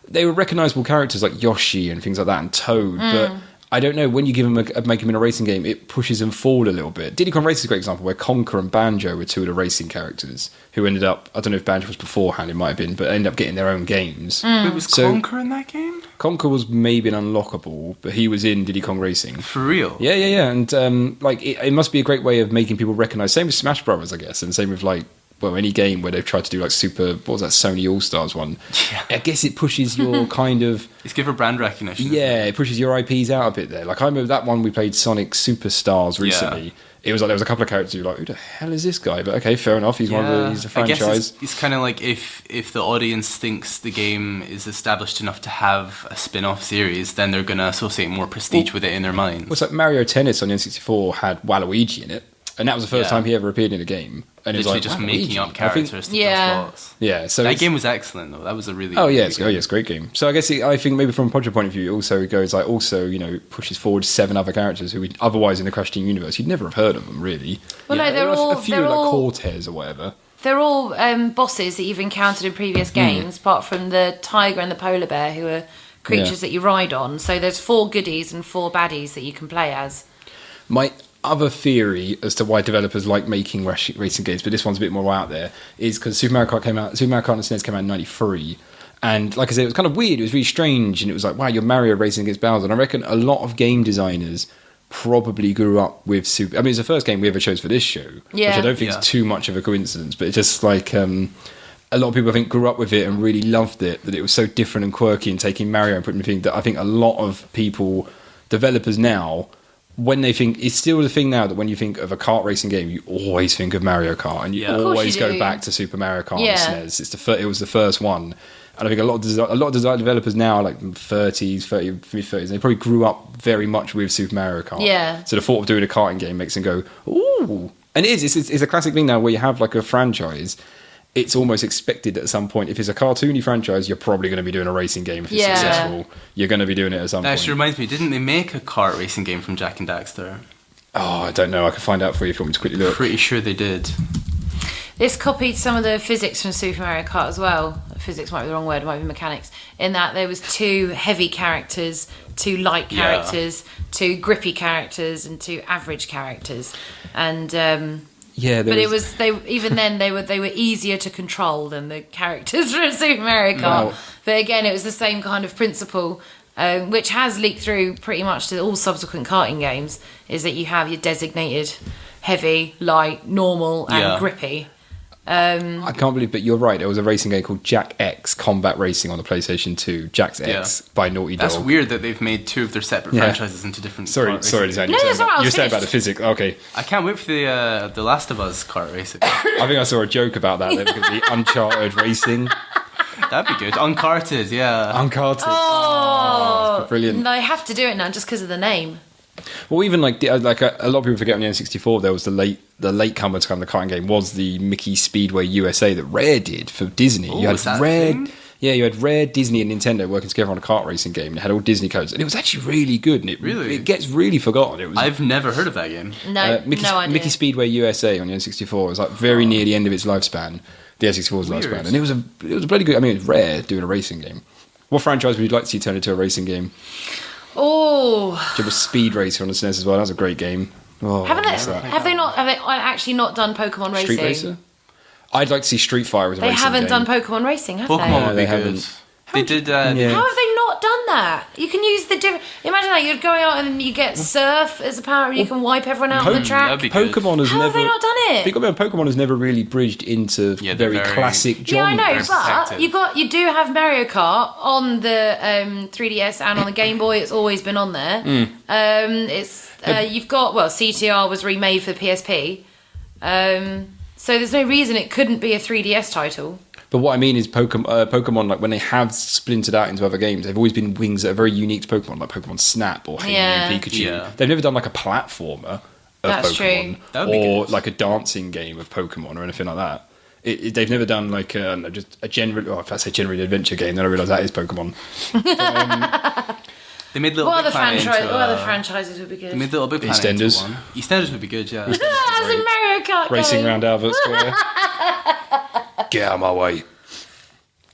they were recognizable characters like Yoshi and things like that, and Toad, but I don't know, when you give them make them in a racing game, it pushes them forward a little bit. Diddy Kong Racing is a great example where Conker and Banjo were 2 of the racing characters who ended up, I don't know if Banjo was beforehand, it might have been, but ended up getting their own games. Wait, was Conker in that game? Conker was maybe an unlockable, but he was in Diddy Kong Racing. For real? Yeah. And it must be a great way of making people recognise, same with Smash Brothers, I guess, and same with like, well, any game where they've tried to do like what was that Sony All-Stars one? Yeah. I guess it pushes your kind of... It's good for brand recognition. Yeah, it pushes your IPs out a bit there. Like I remember that one we played Sonic Superstars recently. Yeah. It was like there was a couple of characters who were like, who the hell is this guy? But okay, fair enough. He's he's a franchise. I guess it's kind of like if the audience thinks the game is established enough to have a spin-off series, then they're going to associate more prestige with it in their minds. Well, it's like Mario Tennis on the N64 had Waluigi in it. And that was the first time he ever appeared in a game. And literally just making up characters to fill spots. Yeah, so that game was excellent though. That was a really it's a great game. So I guess I think maybe from a project point of view, it goes like pushes forward 7 other characters who would otherwise in the Crash Team universe you'd never have heard of them really. Well, no, they're all a few like Cortez or whatever. They're all bosses that you've encountered in previous games, apart from the tiger and the polar bear, who are creatures that you ride on. So there's 4 goodies and 4 baddies that you can play as. My other theory as to why developers like making racing games, but this one's a bit more out there, is because Super Mario Kart on the SNES came out in 93, and like I said, it was kind of weird, it was really strange, and it was like, wow, you're Mario racing against Bowser. And I reckon a lot of game designers probably grew up with Super... I mean, it's the first game we ever chose for this show, which I don't think is too much of a coincidence, but it's just like... a lot of people I think grew up with it and really loved it, that it was so different and quirky, and taking Mario and putting thing that I think a lot of people, developers now, when they think, it's still the thing now that when you think of a kart racing game, you always think of Mario Kart, and you always go back to Super Mario Kart on SNES. It was the first one, and I think a lot of design developers now, like mid 30s, they probably grew up very much with Super Mario Kart. Yeah. So the thought of doing a karting game makes them go, ooh, and it's a classic thing now where you have like a franchise. It's almost expected that at some point, if it's a cartoony franchise, you're probably going to be doing a racing game. If it's successful, you're going to be doing it at some point. That actually reminds me, didn't they make a kart racing game from Jack and Daxter? Oh, I don't know. I can find out for you if you want me to quickly look. Pretty sure they did. This copied some of the physics from Super Mario Kart as well. Physics might be the wrong word, it might be mechanics. In that there was 2 heavy characters, 2 light characters, 2 grippy characters, and 2 average characters. And they were easier to control than the characters from Super Mario Kart. Wow. But again, it was the same kind of principle, which has leaked through pretty much to all subsequent karting games. Is that you have your designated heavy, light, normal, and grippy. I can't believe, but you're right. There was a racing game called Jak X Combat Racing on the PlayStation 2. Jack's X by Naughty Dog. That's weird that they've made 2 of their separate franchises into different. Sorry, Design. No, that's all right, you were saying about the physics. Okay. I can't wait for the Last of Us kart racing. I think I saw a joke about that. There was going to be Uncharted Racing. That'd be good. Uncarted, yeah. Uncarted. Oh, brilliant. They have to do it now just because of the name. Well, even like a lot of people forget on the N64, there was the latecomer to come the karting game was the Mickey Speedway USA that Rare did for Disney. Oh, you had was that Rare, thing? yeah, you had Rare, Disney, and Nintendo working together on a kart racing game. And it had all Disney codes, and it was actually really good. And it gets really forgotten. It was. I've never heard of that game. No, no idea. Mickey Speedway USA on the N64 was like very near the end of its lifespan, the N64's lifespan, and it was a bloody good. I mean, it's Rare doing a racing game. What franchise would you like to see turn into a racing game? Oh, Do you have a Speed Racer on the SNES as well? That was a great game. Oh, have they actually not done Pokemon Racing? Street Racer? I'd like to see Street Fire as a They racing haven't game. done Pokemon Racing, have Pokemon they? would be they good. haven't. They did. How have they not done that? You can use the different. Imagine that you're going out and you get surf as a power, and you can wipe everyone out on the track. That'd be good. Pokemon has How have never. they not done it? Pokemon has never really bridged into they're very very- classic Yeah, I genres. know, Very but protective. you do have Mario Kart on the 3DS and on the Game Boy. It's always been on there. You've got CTR was remade for the PSP, so there's no reason it couldn't be a 3DS title. But what I mean is Pokemon, like when they have splintered out into other games, they've always been wings that are very unique to Pokemon, like Pokemon Snap or Hey and Pikachu. Yeah. They've never done like a platformer of That's Pokemon true. That would be or good. like a dancing game of Pokemon or anything like that. They've never done like just a general. Oh, if I say general adventure game, then I realise that is Pokemon. They made Little What Big Planet into other franchises would be good? They made Little Big Planet into EastEnders. one. EastEnders would be good, yeah. That's a Mario Kart Racing game. around Albert Square. Get out of my way.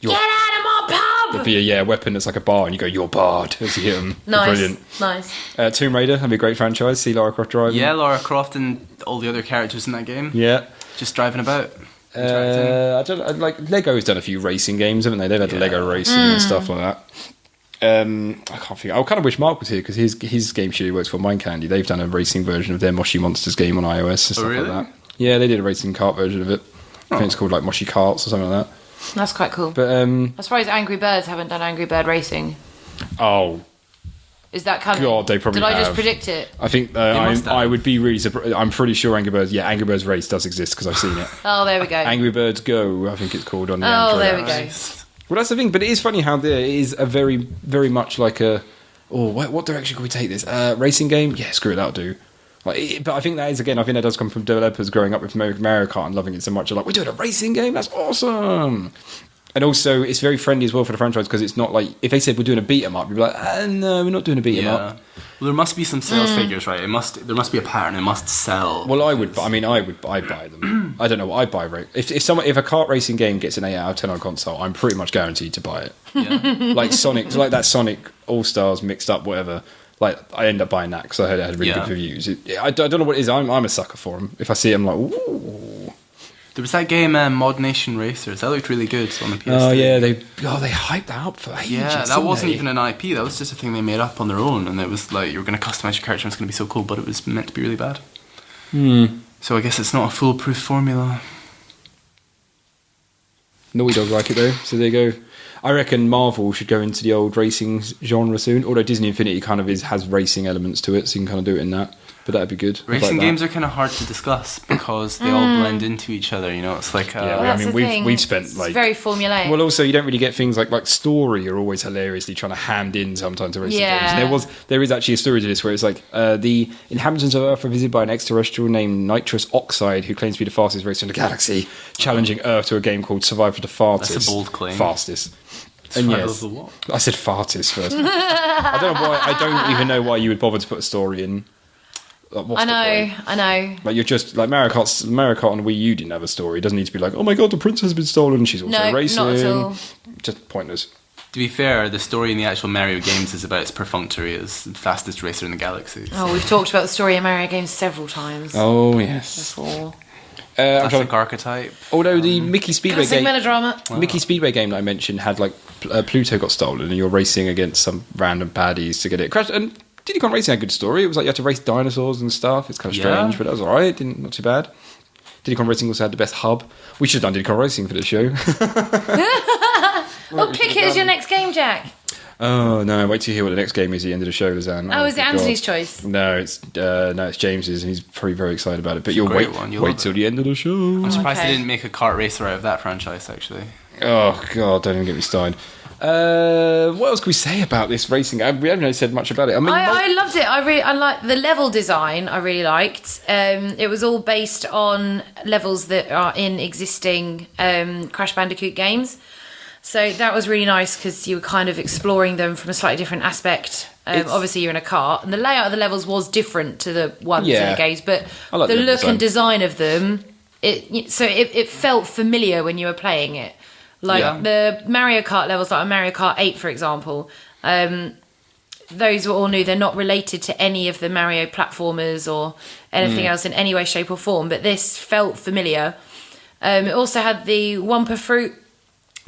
Get out of my pub! It'd be a weapon that's like a bar, and you go, "You're barred" as you hit them. Nice, Brilliant. nice. Tomb Raider, that'd be a great franchise. See Lara Croft driving. Yeah, Lara Croft and all the other characters in that game. Yeah. Just driving about. Interacting. I don't like Lego's done a few racing games, haven't they? They've had Lego racing and stuff like that. I can't think. I kind of wish Mark was here because his game studio works for Mind Candy. They've done a racing version of their Moshi Monsters game on iOS and stuff really? like that. Yeah, they did a racing kart version of it. I think it's called like Moshi Karts or something like that. That's quite cool. But I'm surprised Angry Birds haven't done Angry Bird Racing. oh Is that coming? God, they probably Did I just have. predict it? I think must have. I would be really surprised. I'm pretty sure Angry Birds Race does exist because I've seen it. Oh, there we go. Angry Birds Go, I think it's called on the Oh, Android there we apps. go. Nice. Well, that's the thing, but it is funny how there is a very, very much like a. Oh, what direction can we take this? Racing game? Yeah, screw it, that'll do. But I think that is, again, I think that does come from developers growing up with Mario Kart and loving it so much. They're like, we're doing a racing game? That's awesome! And also, it's very friendly as well for the franchise because it's not like, if they said we're doing a beat 'em up, you'd be like, no, we're not doing a beat 'em Yeah. up. Well, there must be some sales figures, right? There must be a pattern. It must sell. Well, I'd buy them. I don't know what I'd buy. If a kart racing game gets an 8 out of 10 on console, I'm pretty much guaranteed to buy it. Yeah. Like Sonic, like that Sonic All Stars mixed up, whatever. Like I end up buying that because I heard it had really good reviews. I don't know what it is. I'm a sucker for them. If I see it, I'm like, ooh. There was that game, Mod Nation Racers. That looked really good on the PS3. Oh yeah, they hyped that up for ages. Yeah, that didn't wasn't they? even an IP. That was just a thing they made up on their own, and it was like you were going to customize your character. And it's going to be so cool, but it was meant to be really bad. So I guess it's not a foolproof formula. Naughty Dog like it though, so there you go. I reckon Marvel should go into the old racing genre soon, although Disney Infinity kind of has racing elements to it, so you can kind of do it in that. But that'd be good. Racing games are kind of hard to discuss because they all blend into each other. You know, it's like I mean, we've spent it's like very formulaic. Well, also you don't really get things like story are always hilariously trying to hand in sometimes to racing games. And there is actually a story to this where it's like the inhabitants of Earth are visited by an extraterrestrial named Nitrous Oxide who claims to be the fastest racer in the galaxy, challenging Earth to a game called Survive for the Fartest. That's a bold claim. Fastest. And yes, I said fartest first. I don't know why. I don't even know why you would bother to put a story in. Like, I know. Like you're just like Mario Kart on the Wii U didn't have a story. It doesn't need to be like, oh my god, the princess has been stolen. She's also racing. Not at all. Just pointless. To be fair, the story in the actual Mario games is about as perfunctory as the fastest racer in the galaxy. So. Oh, we've talked about the story in Mario games several times. Oh yes. Before. Classic archetype. Although the Mickey Speedway game, melodrama. Mickey Speedway game that I mentioned had like Pluto got stolen, and you're racing against some random baddies to get it crashed. And Diddy Kong Racing had a good story. It was like you had to race dinosaurs and stuff. It's kind of strange, but that was alright. Not too bad. Diddy Kong Racing also had the best hub. We should have done Diddy Kong Racing for the show. Well, pick it as your next game, Jack. Oh no! Wait till you hear what the next game is at the end of the show, Lizanne. Oh, is it Anthony's choice? No, it's James's, and he's probably very excited about it. But you'll wait till the end of the show. I'm surprised they didn't make a kart racer out of that franchise. Actually. Oh god! Don't even get me started. What else can we say about this racing? We haven't really said much about it. I loved it. I liked the level design. I really liked. It was all based on levels that are in existing Crash Bandicoot games. So that was really nice because you were kind of exploring them from a slightly different aspect. Obviously, you're in a kart, and the layout of the levels was different to the ones in the games, but like the look and design of them, it felt familiar when you were playing it. Like the Mario Kart levels, like Mario Kart 8, for example, those were all new. They're not related to any of the Mario platformers or anything else in any way, shape, or form, but this felt familiar. It also had the Wumpa Fruit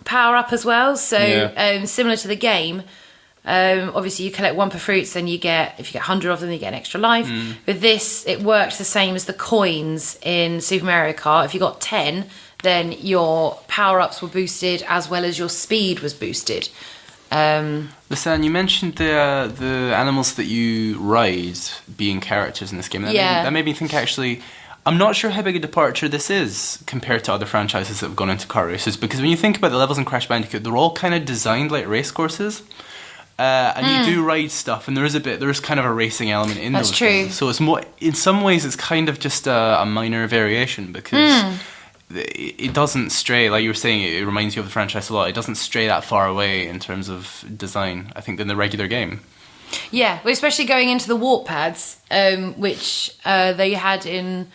power up as well, so similar to the game. Obviously you collect Wumpa Fruits and if you get 100 of them you get an extra life. With this it worked the same as the coins in Super Mario Kart. If you got 10 then your power-ups were boosted as well as your speed was boosted. Listen, you mentioned the animals that you ride being characters in this game. That made me think actually I'm not sure how big a departure this is compared to other franchises that have gone into car races, because when you think about the levels in Crash Bandicoot, they're all kind of designed like race courses, and you do ride stuff, and there is kind of a racing element in those. That's true. Things. So it's more, in some ways, it's kind of just a minor variation because it doesn't stray, like you were saying, it reminds you of the franchise a lot. It doesn't stray that far away in terms of design, I think, than the regular game. Yeah, well, especially going into the warp pads, which they had in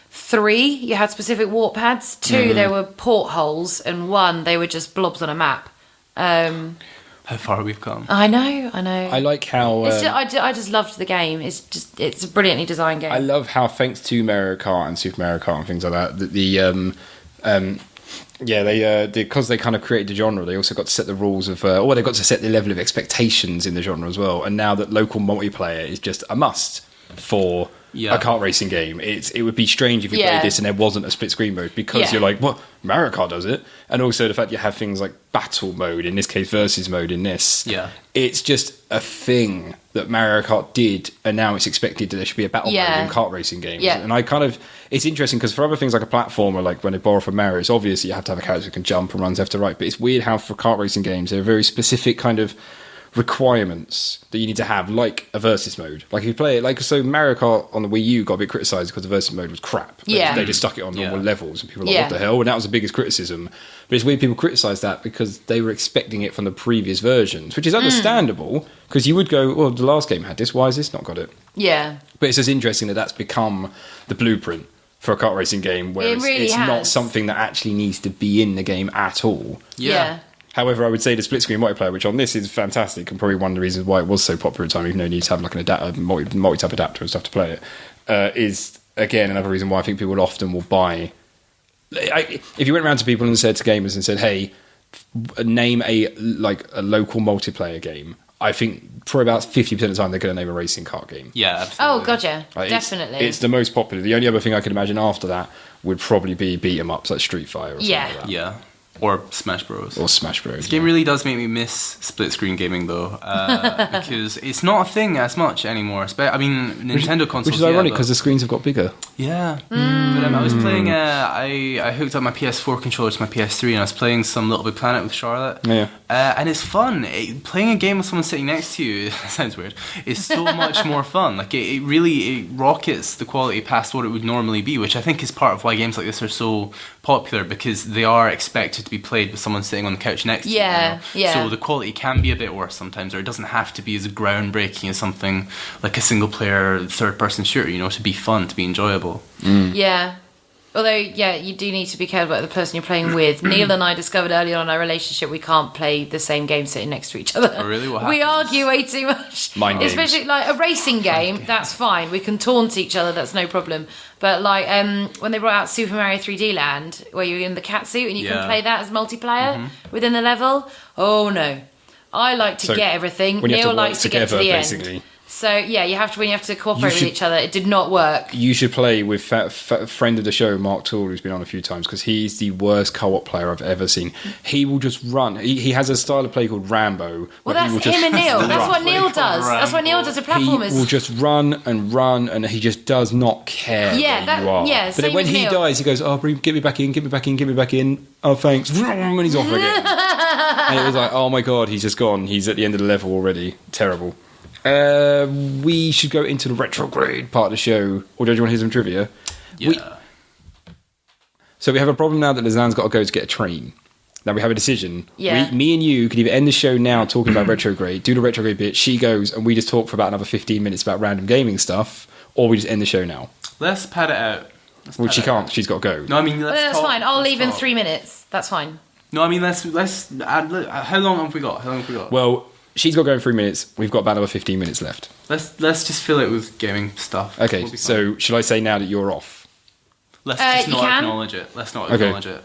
3, you had specific warp pads. 2, there were portholes, and 1, they were just blobs on a map. How far we've come. I know. I like how I just loved the game. It's a brilliantly designed game. I love how, thanks to Mario Kart and Super Mario Kart and things like that, they because they kind of created the genre, they also got to set the rules of they got to set the level of expectations in the genre as well. And now that local multiplayer is just a must for a kart racing game, it would be strange if you played this and there wasn't a split screen mode, because you're like, well, Mario Kart does it. And also the fact you have things like battle mode, in this case versus mode in this, it's just a thing that Mario Kart did, and now it's expected that there should be a battle mode in kart racing games. And it's interesting because for other things like a platformer, like when they borrow from Mario, it's obvious you have to have a character who can jump and runs left to right, but it's weird how for kart racing games there are very specific kind of requirements that you need to have, like a versus mode. Like if you play it, so Mario Kart on the Wii U got a bit criticised because the versus mode was crap. They just stuck it on normal levels, and people were like, what the hell? And that was the biggest criticism. But it's weird people criticised that because they were expecting it from the previous versions, which is understandable, because you would go, well, the last game had this, why has this not got it? But it's just interesting that that's become the blueprint for a kart racing game, where it's not something that actually needs to be in the game at all. However, I would say the split-screen multiplayer, which on this is fantastic, and probably one of the reasons why it was so popular at the time, even though you need to have like an multi-tap adapter and stuff to play it, is, again, another reason why I think people often will buy... if you went around to people and said to gamers and said, hey, name a local multiplayer game, I think for about 50% of the time they're going to name a racing kart game. Yeah, absolutely. Oh, gotcha. Definitely. It's the most popular. The only other thing I could imagine after that would probably be beat-em-ups like Street Fighter or something like that. Or Smash Bros. This game really does make me miss split screen gaming though, because it's not a thing as much anymore. I mean, Nintendo consoles. Which is ironic because the screens have got bigger. Yeah. But I was playing. I hooked up my PS4 controller to my PS3, and I was playing some Little Big Planet with Charlotte. Yeah. And it's fun. Playing a game with someone sitting next to you. That sounds weird. Is so much more fun. Like it really rockets the quality past what it would normally be, which I think is part of why games like this are so popular, because they are expected to be played with someone sitting on the couch next to you. Yeah. So the quality can be a bit worse sometimes, or it doesn't have to be as groundbreaking as something like a single player third person shooter, to be fun, to be enjoyable. Yeah. Although, you do need to be careful about the person you're playing with. Neil and I discovered early on in our relationship we can't play the same game sitting next to each other. Oh, really? What We happens? argue way too much. Mind games. Especially like a racing game, that's fine. We can taunt each other, that's no problem. But like when they brought out Super Mario 3D Land, where you're in the cat suit and you can play that as multiplayer within the level. Oh no. I like to get everything. When you have Neil to work likes to get to together, the basically. end. So you have to when you have to cooperate should- with each other. It did not work. You should play with friend of the show, Mark Toole, who's been on a few times, because he's the worst co-op player I've ever seen. He will just run. He has a style of play called Rambo. Well, where that's he will just him and Neil. That's what Neil does. Rambo. That's what Neil does with He platformers. will just run, and he just does not care where you are. Yeah, but then same when with he Neil. dies, he goes, "Oh, get me back in, get me back in, get me back in." Oh, thanks. And he's off again. And it was like, oh my god, he's just gone. He's at the end of the level already. Terrible. We should go into the retrograde part of the show. Or do you want to hear some trivia? Yeah. So we have a problem now that Lizanne's got to go to get a train. Now we have a decision. Yeah. Me and you could either end the show now talking about retrograde, do the retrograde bit, she goes, and we just talk for about another 15 minutes about random gaming stuff, or we just end the show now. Let's pad it out. Well, she can't. She's got to go. No, I mean, Well, let's that's talk. fine. I'll Let's leave in talk. 3 minutes. That's fine. No, I mean, let's add. How long have we got? Well, she's got to go in 3 minutes. We've got about another 15 minutes left. Let's just fill it with gaming stuff. Okay, We'll be fine. so should I say now that you're off? let's just you not can. acknowledge it. Let's not Okay. acknowledge it.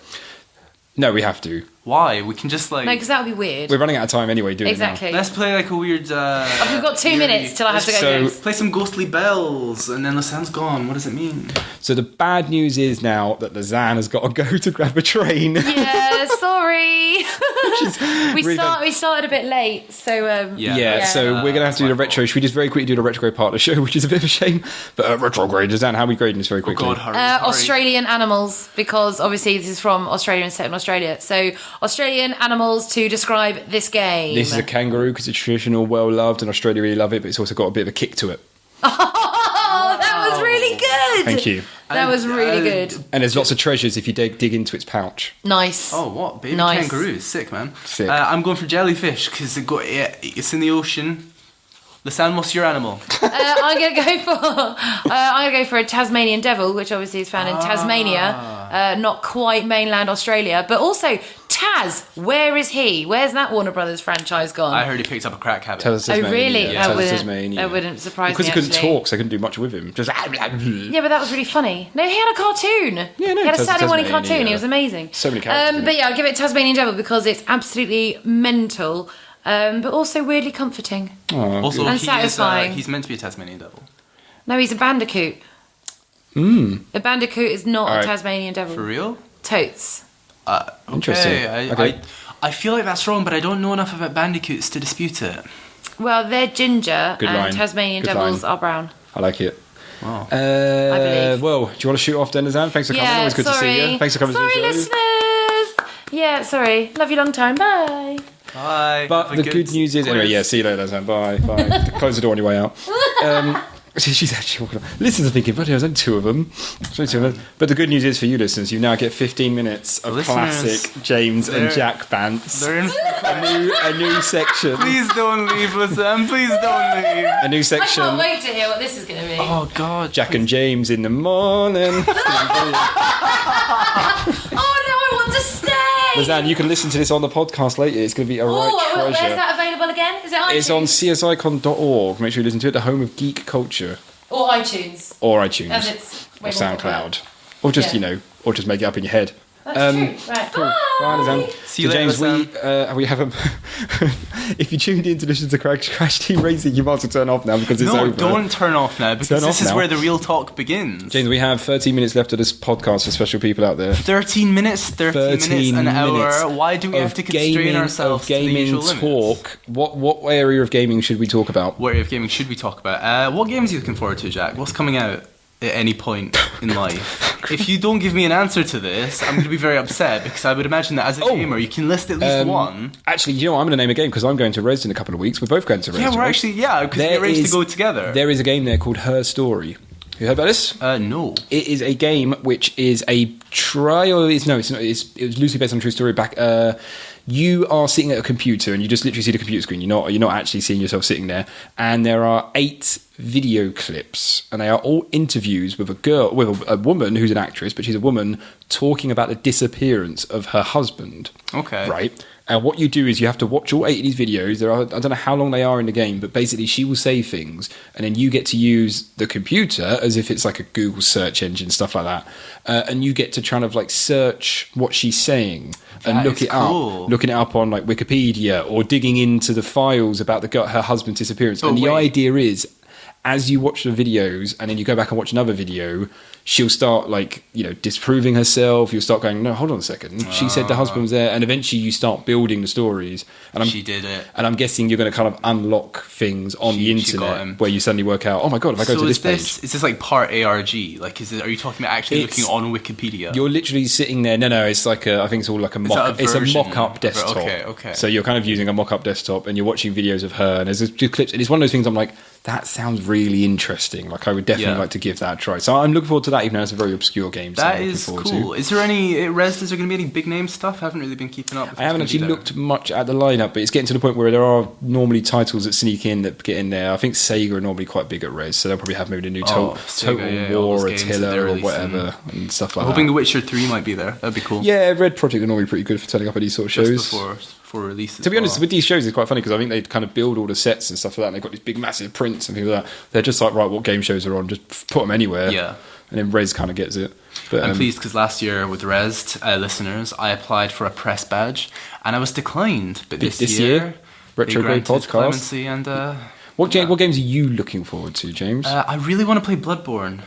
No, we have to. Why? We can just No, because that would be weird. We're running out of time anyway doing Exactly. let's play like a weird. We've got 2 minutes till I have to go. So- next. Play some ghostly bells, and then the sound's gone. What does it mean? it now. So the bad news is now that Lizanne has got to go to grab a train. Yeah, sorry. we really started a bit late, so Yeah, so we're going to have to do the retro. Should we just very quickly do the retrograde part of the show, which is a bit of a shame? But retrograde, Lizanne, how are we grading this very Oh quickly? God, hurry, Australian animals, because obviously this is from Australia and set in Australia. So Australian animals to describe this game. This is a kangaroo because it's traditional, well loved, and Australia really love it, but it's also got a bit of a kick to it. Oh, that was really good. Thank you. That was really good. And there's lots of treasures if you dig into its pouch. Nice. Oh, what? Baby Nice. kangaroos. Sick, man. Sick. I'm going for jellyfish because it's in the ocean. Lisanne, what's your animal? I'm gonna go for a Tasmanian devil, which obviously is found in Tasmania, not quite mainland Australia, but also Taz. Where is he? Where's that Warner Brothers franchise gone? I heard he picked up a crack habit. Tell us Oh Tasmania. really? Yeah, That tell us Tasmania. wouldn't surprise Because me. he couldn't actually. talk, so I couldn't do much with him. Just Yeah, but that was really funny. No, he had a cartoon. Yeah, no, he had a Taz- Saturday morning Tasmania, cartoon. yeah. He was amazing. So many characters in But it. yeah, I'll give it Tasmanian devil because it's absolutely mental, but also weirdly comforting. Oh, Also, And he satisfying. he's meant to be a Tasmanian devil. No, he's a bandicoot. A bandicoot is not All a right. Tasmanian devil. For real? Totes. Interesting. Okay. I feel like that's wrong, but I don't know enough about bandicoots to dispute it. Well, they're ginger, Good and line. Tasmanian Good devils line. are brown. I like it. Wow. believe. Well, do you want to shoot off then, Lizanne? Thanks for coming. Always good to see you. Thanks for coming sorry, to the show. listeners. Yeah, sorry. Love you long time. Bye. Bye. But Have a the good news is, anyway, quiz. yeah, see you later, Lizanne. Bye. Bye. Close the door on your way out. She's actually walking on. Listeners are thinking, bloody hell, there's only two of them. But the good news is for you listeners, you now get 15 minutes of Listeners, classic James and they're- Jack bants. They're in. A new section. Please don't leave, Lisanne. Please don't leave. A new I section. can't wait to hear what this is going to be. Oh God. Jack and James in the morning. Oh no, I want to stay. Lizanne, you can listen to this on the podcast later. It's going to be a right Where's treasure. that available again? Is it iTunes? It's on csicon.org. Make sure you listen to it, the home of geek culture. Or iTunes. Or iTunes. As it's Or way more popular. SoundCloud. Or just, Yeah. or just make it up in your head. That's true. Right. Cool. Bye, Alexander. See you So, later, James, we have a. If you tuned in to listen to Crash Team Racing, you might as well turn off now because it's No, over. don't turn off now because Turn this off is now. where the real talk begins. James, we have 13 minutes left of this podcast for special people out there. 13 minutes, 30 minutes, an hour. Why do we have to constrain ourselves to the usual limits? talk. What area of gaming should we talk about? What area of gaming should we talk about? What games are you looking forward to, Jack? What's coming out at any point in life? If you don't give me an answer to this, I'm going to be very upset because I would imagine that as a gamer, you can list at least one. Actually, you know what? I'm going to name a game because I'm going to Res in a couple of weeks. We're both going to Res. Yeah, we're right? actually, because we arranged to go together. There is a game there called Her Story. You heard about this? No. It is a game which is a trial. It's not. It was loosely based on a true story. You are sitting at a computer and you just literally see the computer screen. You're not actually seeing yourself sitting there. And there are 8 video clips, and they are all interviews with a woman who's an actress, but she's a woman talking about the disappearance of her husband. Okay. Right. And what you do is you have to watch all 8 of these videos. I don't know how long they are in the game, but basically she will say things, and then you get to use the computer as if it's like a Google search engine, stuff like that. And you get to try and like search what she's saying and look it up, looking it up on like Wikipedia or digging into the files about her husband's disappearance. And the idea is, as you watch the videos and then you go back and watch another video, she'll start like, disproving herself. You'll start going, no, hold on a second. She said the husband was there. And eventually you start building the stories. And she did it. And I'm guessing you're going to kind of unlock things on the internet where you suddenly work out, oh my God, if I go to this page. Is this like part ARG? Like, are you talking about actually looking on Wikipedia? You're literally sitting there. No, it's like I think it's all like a mock. It's a mock-up desktop. Okay. So you're kind of using a mock-up desktop and you're watching videos of her and there's a few clips. And it's one of those things I'm like, that sounds really interesting. Like, I would definitely like to give that a try. So I'm looking forward to that, even though it's a very obscure game. So that is cool. Is there any Res? Is there going to be any big name stuff? I haven't really been keeping up. I haven't actually looked much at the lineup, but it's getting to the point where there are normally titles that sneak in that get in there. I think Sega are normally quite big at Res, so they'll probably have maybe the new Total War, Attila, or whatever, and stuff like that. I'm hoping The Witcher 3 might be there. That'd be cool. Yeah, Red Project are normally pretty good for turning up at these sort of shows. Just before release. To be honest, with these shows, it's quite funny because I think they kind of build all the sets and stuff like that, and they've got these big, massive prints and things like that. They're just like, right, what game shows are on? Just put them anywhere. Yeah. And then Res kind of gets it. But, I'm pleased because last year with Res listeners, I applied for a press badge and I was declined. But this year Retrograde podcast. Clemency and what games are you looking forward to, James? I really want to play Bloodborne.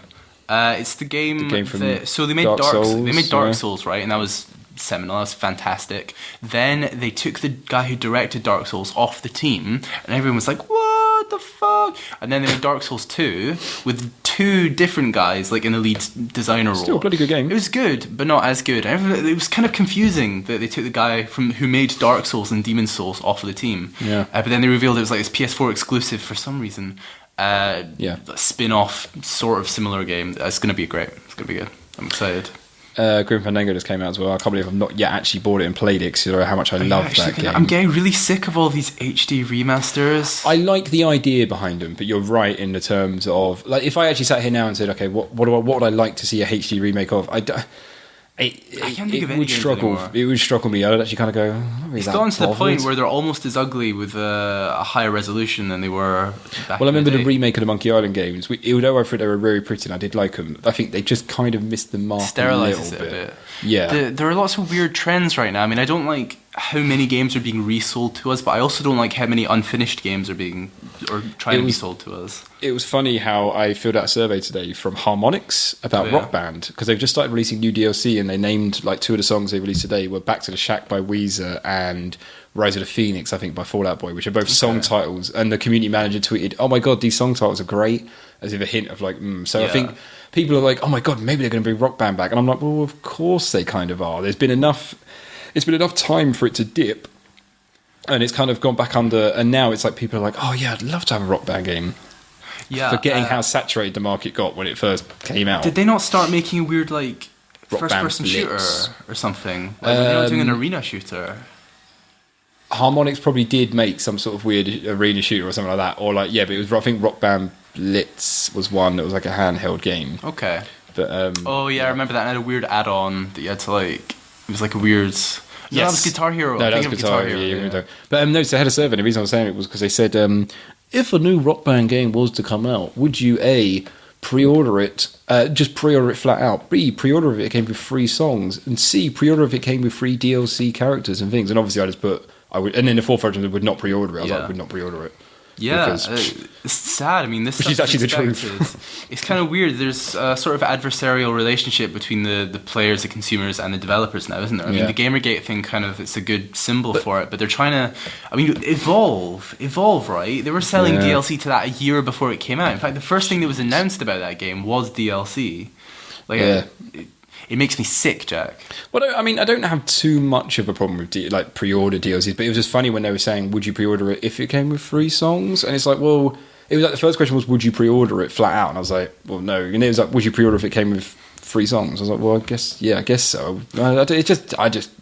It's the game from so they made Dark Souls. They made Dark Souls, right? And that was seminal. That was fantastic. Then they took the guy who directed Dark Souls off the team, and everyone was like, "What the fuck?" And then they made Dark Souls 2 with 2 different guys, like in the lead designer role. Still a bloody good game. It was good, but not as good. It was kind of confusing that they took the guy who made Dark Souls and Demon Souls off of the team. Yeah. But then they revealed it was like this PS4 exclusive for some reason. A spin-off sort of similar game. It's going to be great. It's going to be good. I'm excited. Grim Fandango just came out as well. I can't believe I've not yet actually bought it and played it because you know how much I love that game. I'm getting really sick of all these HD remasters. I like the idea behind them, but you're right in the terms of, like, if I actually sat here now and said, okay, what would I like to see a HD remake of? I can't think of any games anymore. It would struggle me. I'd actually kind of go, it's gotten to the point where they're almost as ugly with a higher resolution than they were back Well, I remember in the remake of the Monkey Island games. Although I thought they were very pretty and I did like them, I think they just kind of missed the mark Sterilizes a little bit. A bit. Yeah. There are lots of weird trends right now. I mean, I don't like how many games are being resold to us, but I also don't like how many unfinished games are being trying to be sold to us. It was funny how I filled out a survey today from Harmonix about Rock Band, because they've just started releasing new DLC and they named like 2 of the songs they released today were Back to the Shack by Weezer and Rise of the Phoenix, I think, by Fall Out Boy, which are both song titles. And the community manager tweeted, "Oh my God, these song titles are great," as if a hint of like, So I think people are like, "Oh my God, maybe they're going to bring Rock Band back." And I'm like, well, of course they kind of are. It's been enough time for it to dip, and it's kind of gone back under, and now it's like people are like, "Oh yeah, I'd love to have a Rock Band game." Yeah, forgetting how saturated the market got when it first came out. Did they not start making a weird like first-person shooter or something? Like, they're not doing an arena shooter. Harmonix probably did make some sort of weird arena shooter or something like that, or like but it was, I think Rock Band Blitz was one that was like a handheld game. Okay. But I remember that. And it had a weird add-on that you had to like. It was like a weird. That was Guitar Hero. No, that was Guitar Hero. Yeah. But no, so they had a survey. The reason I was saying it was because they said, if a new Rock Band game was to come out, would you A, pre-order it. Just pre-order it flat out. B, pre-order if it came with free songs, and C, pre-order if it came with free DLC characters and things. And obviously, I just put and then the fourth version would not pre-order it. I was like, I would not pre-order it. Yeah, it's sad. I mean, this which is actually the truth. It's kind of weird. There's a sort of adversarial relationship between the players, the consumers, and the developers now, isn't there? I mean, the Gamergate thing it's a good symbol for it, but they're trying to, evolve, right? They were selling DLC to that a year before it came out. In fact, the first thing that was announced about that game was DLC. It makes me sick, Jack. Well, I don't have too much of a problem with pre-order DLCs, but it was just funny when they were saying, would you pre-order it if it came with free songs? And it's like, well, it was like the first question was, would you pre-order it flat out? And I was like, well, no. And it was like, would you pre-order if it came with free songs? I was like, well, I guess so.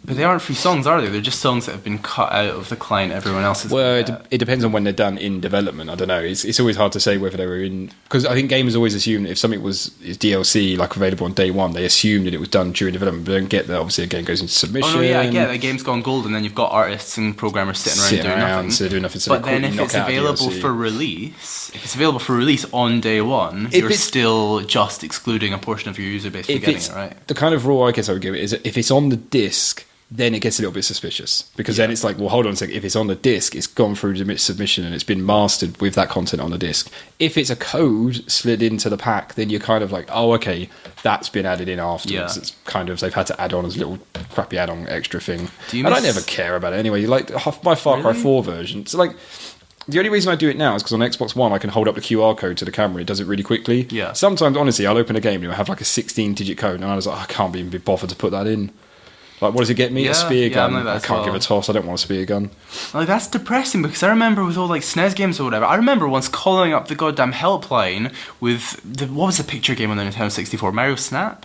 But they aren't free songs, are they? They're just songs that have been cut out of the client everyone else has. Well, it depends on when they're done in development. I don't know. It's always hard to say whether they were in, because I think gamers always assume that if something is DLC like available on day one, they assume that it was done during development. But they don't get that. Obviously, a game goes into submission. Oh no, yeah, I get it. A game's gone gold, and then you've got artists and programmers sitting around doing nothing. So they're doing nothing. So but then if it's available for release, on day one, you're still just excluding a portion of your user base from getting it, right? The kind of rule I guess I would give it is that if it's on the disc, then it gets a little bit suspicious, because then it's like, well, hold on a second. If it's on the disc, it's gone through the submission and it's been mastered with that content on the disc. If it's a code slid into the pack, then you're kind of like, oh, okay, that's been added in afterwards. It's kind of, they've had to add on as a little crappy add-on extra thing. I never care about it anyway. Like my Far Cry 4 version. So like, the only reason I do it now is because on Xbox One I can hold up the QR code to the camera. It does it really quickly. Yeah. Sometimes, honestly, I'll open a game and it'll have like a 16-digit code, and I was like, I can't even be bothered to put that in. Like, what does it get me? A spear gun. I can't give a toss. I don't want a spear gun. Like, that's depressing, because I remember with all like SNES games or whatever, I remember once calling up the goddamn helpline with what was the picture game on the Nintendo 64? Mario Snap?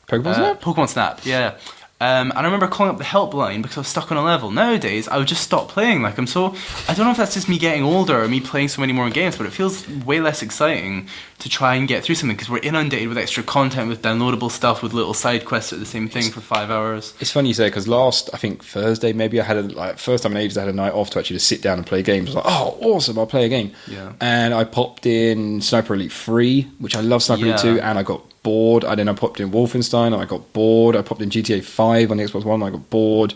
Pokemon Snap? Pokemon Snap, yeah. And I remember calling up the helpline because I was stuck on a level. Nowadays, I would just stop playing. Like, I don't know if that's just me getting older or me playing so many more games, but it feels way less exciting to try and get through something, because we're inundated with extra content, with downloadable stuff, with little side quests at the same thing for 5 hours. It's funny you say, because I think Thursday, maybe I had first time in ages I had a night off to actually just sit down and play games. I was like, oh, awesome, I'll play a game. Yeah. And I popped in Sniper Elite 3, which I love Sniper Elite 2, and I got bored. I popped in Wolfenstein and I got bored. I popped in GTA 5 on the Xbox One and I got bored,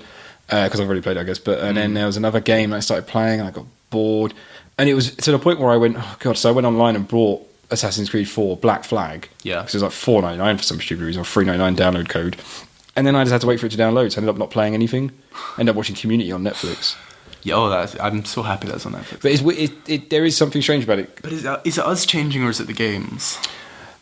because I've already played it, I guess. And then there was another game that I started playing and I got bored. And it was to the point where I went, oh god, so I went online and bought Assassin's Creed 4 Black Flag. Yeah. Because it was like $4.99 for some stupid reason, or $3.99 download code. And then I just had to wait for it to download, so I ended up not playing anything. Ended up watching Community on Netflix. Yeah, I'm so happy that's on Netflix. But there is something strange about it. But is it us changing, or is it the games?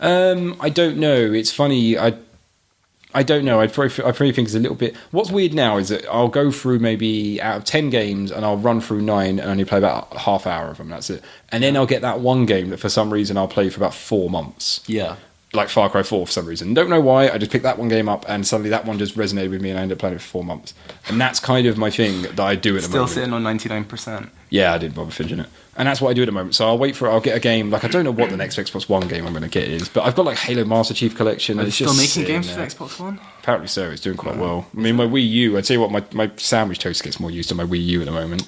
I don't know. It's funny. I don't know. I probably think it's a little bit. What's weird now is that I'll go through maybe out of 10 games and I'll run through 9 and only play about a half hour of them. That's it. And then I'll get that one game that for some reason I'll play for about 4 months. Yeah. Like Far Cry 4 for some reason. Don't know why. I just picked that one game up and suddenly that one just resonated with me and I ended up playing it for 4 months. And that's kind of my thing that I do at the moment. Still sitting on 99%. Yeah, I didn't bother finishing it. And that's what I do at the moment. So I'll get a game. Like, I don't know what the next Xbox One game I'm going to get is, but I've got like Halo Master Chief Collection. Are they still making games for Xbox One? Apparently so. It's doing quite well. I mean, my Wii U, I'd tell you what, my sandwich toast gets more used to my Wii U at the moment.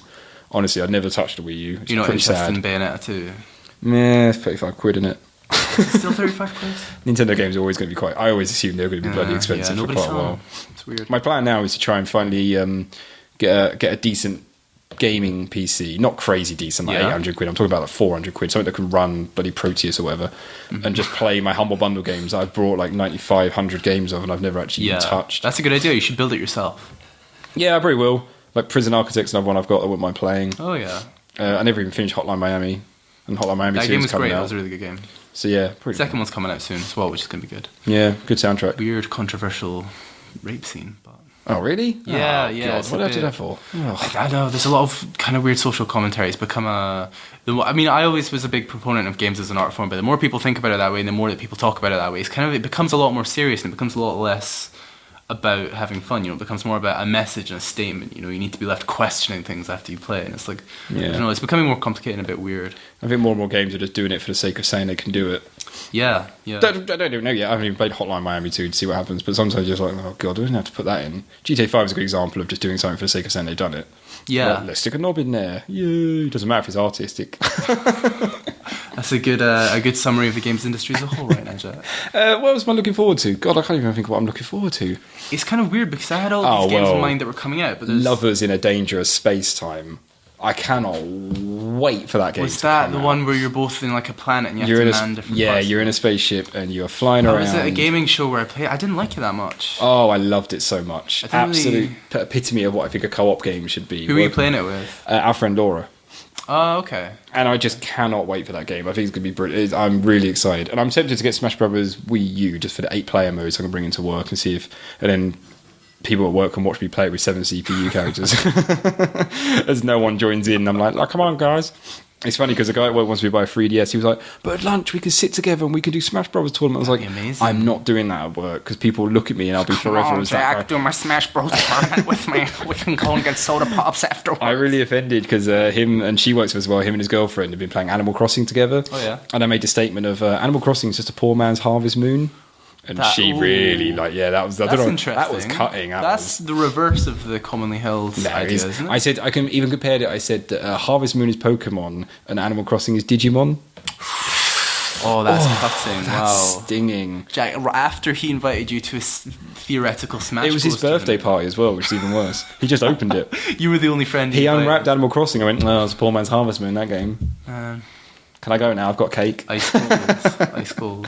Honestly, I'd never touched a Wii U. It's You're not interested sad. in Bayonetta 2? Nah, it's 35 quid in it. Still 35 quid? Nintendo games are always going to be quite. I always assume they're going to be bloody expensive for quite a while. It's weird. My plan now is to try and finally get a decent gaming PC, not crazy decent, like 800 quid. I'm talking about like 400 quid, something that can run bloody Proteus or whatever, and just play my Humble Bundle games. I've brought like 9,500 games of, and I've never actually even touched. That's a good idea. You should build it yourself. Yeah, I probably will. Like Prison Architect's another one I've got that I wouldn't mind playing. Oh yeah. I never even finished Hotline Miami, and Hotline Miami 2 is coming out. That game was great. That was a really good game. So yeah, pretty. Second one's coming out soon as well, which is going to be good. Yeah, good soundtrack. Weird, controversial rape scene, but. Oh really? Yeah, God, what did I do that for? I know there's a lot of kind of weird social commentary. It's become I always was a big proponent of games as an art form, but the more people think about it that way, and the more that people talk about it that way, it becomes a lot more serious, and it becomes a lot less about having fun. You know, it becomes more about a message and a statement. You know, you need to be left questioning things after you play, and it's like, I don't know, it's becoming more complicated and a bit weird. I think more and more games are just doing it for the sake of saying they can do it. Yeah. I don't even know yet. I haven't even played Hotline Miami 2 to see what happens, but sometimes you're just like, oh god, I didn't have to put that in. GTA 5 is a good example of just doing something for the sake of saying they've done it. Yeah. Like, let's stick a knob in there. Yay. Doesn't matter if it's artistic. That's a good summary of the games industry as a whole right now, Jack. What else am I looking forward to? God, I can't even think of what I'm looking forward to. It's kind of weird because I had all these games in mind that were coming out, but there's... Lovers in a Dangerous Space-Time. I cannot wait for that game. Was that the one where you're both in like a planet and you have to man different parts? You're in a spaceship and you're flying around. Was it a gaming show where I played? I didn't like it that much. Oh, I loved it so much. Absolute epitome of what I think a co-op game should be. Who were you playing it with? Our friend Laura. Oh, okay. And I just cannot wait for that game. I think it's going to be brilliant. I'm really excited. And I'm tempted to get Smash Brothers Wii U just for the 8-player mode so I can bring it into work and see if... And then people at work can watch me play it with 7 CPU characters. As no one joins in. I'm like, come on, guys. It's funny because the guy at work wants me to buy a 3DS. He was like, but at lunch we can sit together and we can do Smash Brothers tournament. I was like, amazing. I'm not doing that at work because people look at me and I'll be forever as that guy. Do my Smash Bros tournament with me. We can go and get soda pops afterwards. I really offended because him, and she works as well, him and his girlfriend have been playing Animal Crossing together. Oh, yeah. And I made the statement of Animal Crossing is just a poor man's Harvest Moon. And she really, that was... That's interesting. That was cutting. That's the reverse of the commonly held idea, isn't it? I said, I can even compare it. I said that Harvest Moon is Pokemon and Animal Crossing is Digimon. Oh, that's cutting. That's wow. stinging. Jack, after he invited you to a theoretical Smash It was his birthday party as well, which is even worse. He just opened it. You were the only friend he unwrapped Animal Crossing. I went, it's a poor man's Harvest Moon, that game. Can I go now? I've got cake. Ice cold. Ice cold.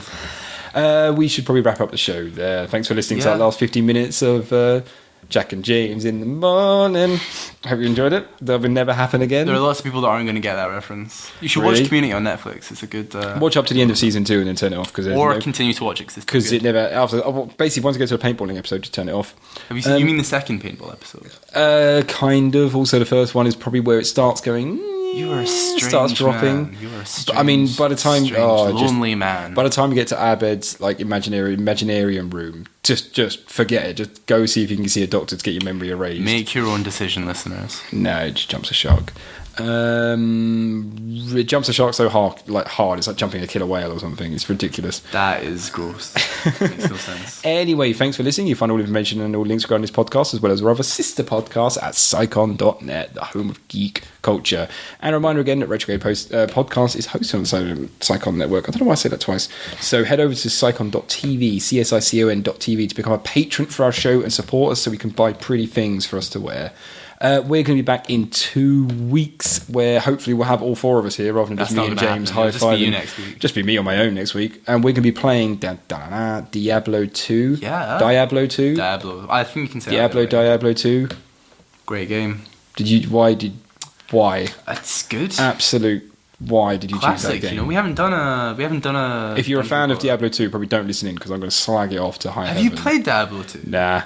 We should probably wrap up the show there. Thanks for listening to that last 15 minutes of Jack and James in the morning. Hope you enjoyed it. That will never happen again. There are lots of people that aren't going to get that reference. You should watch Community on Netflix. It's a good... Watch up to the end of season 2 and then turn it off. Or continue to watch it because it never... basically, once you get to a paintballing episode, just turn it off. Have you seen... you mean the second paintball episode? Kind of. Also, the first one is probably where it starts going... You are a strange starts dropping. Man. You are a strange, I mean, by the time lonely man. By the time you get to Abed's like Imaginarium room, just forget it. Just go see if you can see a doctor to get your memory erased. Make your own decision, listeners. No, it just jumps a shark. It jumps a shark so hard. It's like jumping a killer whale or something. It's ridiculous. That is gross. Makes no sense. Anyway, thanks for listening. You find all information and all links regarding this podcast, as well as our other sister podcasts at psychon.net, the home of geek culture. And a reminder again that Retrograde podcast is hosted on the Psychon network. I don't know why I said that twice. So head over to psychon.tv, CSICON.tv, to become a patron for our show and support us so we can buy pretty things for us to wear. We're going to be back in 2 weeks, where hopefully we'll have all 4 of us here rather than just me and James high-fiving. Just be you next week. Just be me on my own next week, and we're going to be playing Diablo 2. Yeah. Diablo 2. Diablo. I think you can say Diablo 2. Great game. Why? That's good. Absolute. Why did you choose that game? You know, we haven't done a. If you're a fan of Diablo 2, probably don't listen in because I'm going to slag it off to high heaven. Have you played Diablo 2? Nah.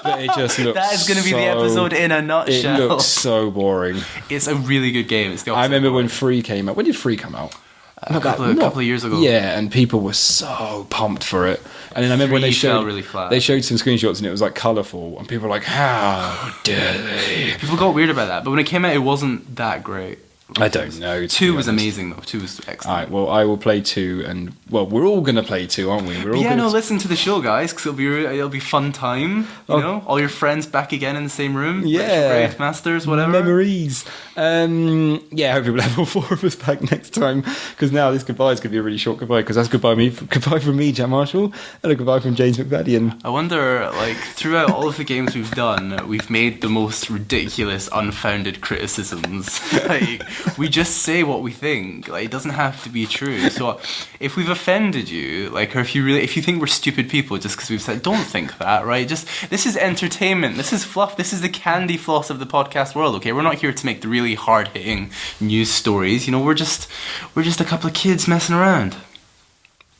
But it just looks that is going to be the episode in a nutshell. It looks so boring. It's a really good game. I remember when 3 came out. When did 3 come out? A couple of years ago. Yeah, and people were so pumped for it. And then I remember when they showed some screenshots and it was like colourful, and people were like, "How dare they?" People got weird about that, but when it came out, it wasn't that great. I don't know. 2 was amazing though. 2 was excellent. All right, well, I will play 2, and we're all gonna play 2, aren't we? Listen to the show, guys, because it'll be fun time. You know, all your friends back again in the same room. Yeah, Retrograde Masters, whatever. Memories. Hopefully we'll have all 4 of us back next time, because now this goodbye is gonna be a really short goodbye, because that's goodbye from me, Jack Marshall, and a goodbye from James McVadian. I wonder, throughout all of the games we've done, we've made the most ridiculous, unfounded criticisms. We just say what we think. It doesn't have to be true. So if we've offended you, or if you think we're stupid people just because we've said, don't think that, right? This is entertainment. This is fluff. This is the candy floss of the podcast world. Okay, we're not here to make the really hard hitting news stories. You know, we're just a couple of kids messing around.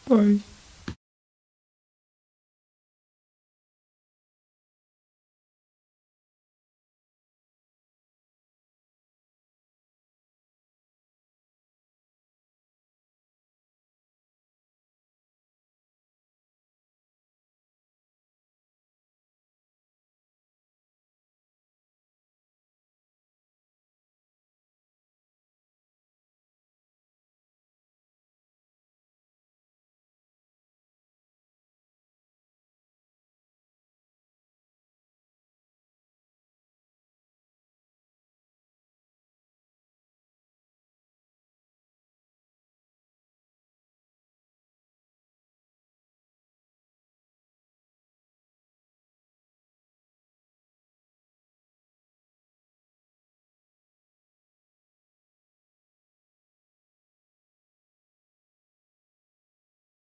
Bye.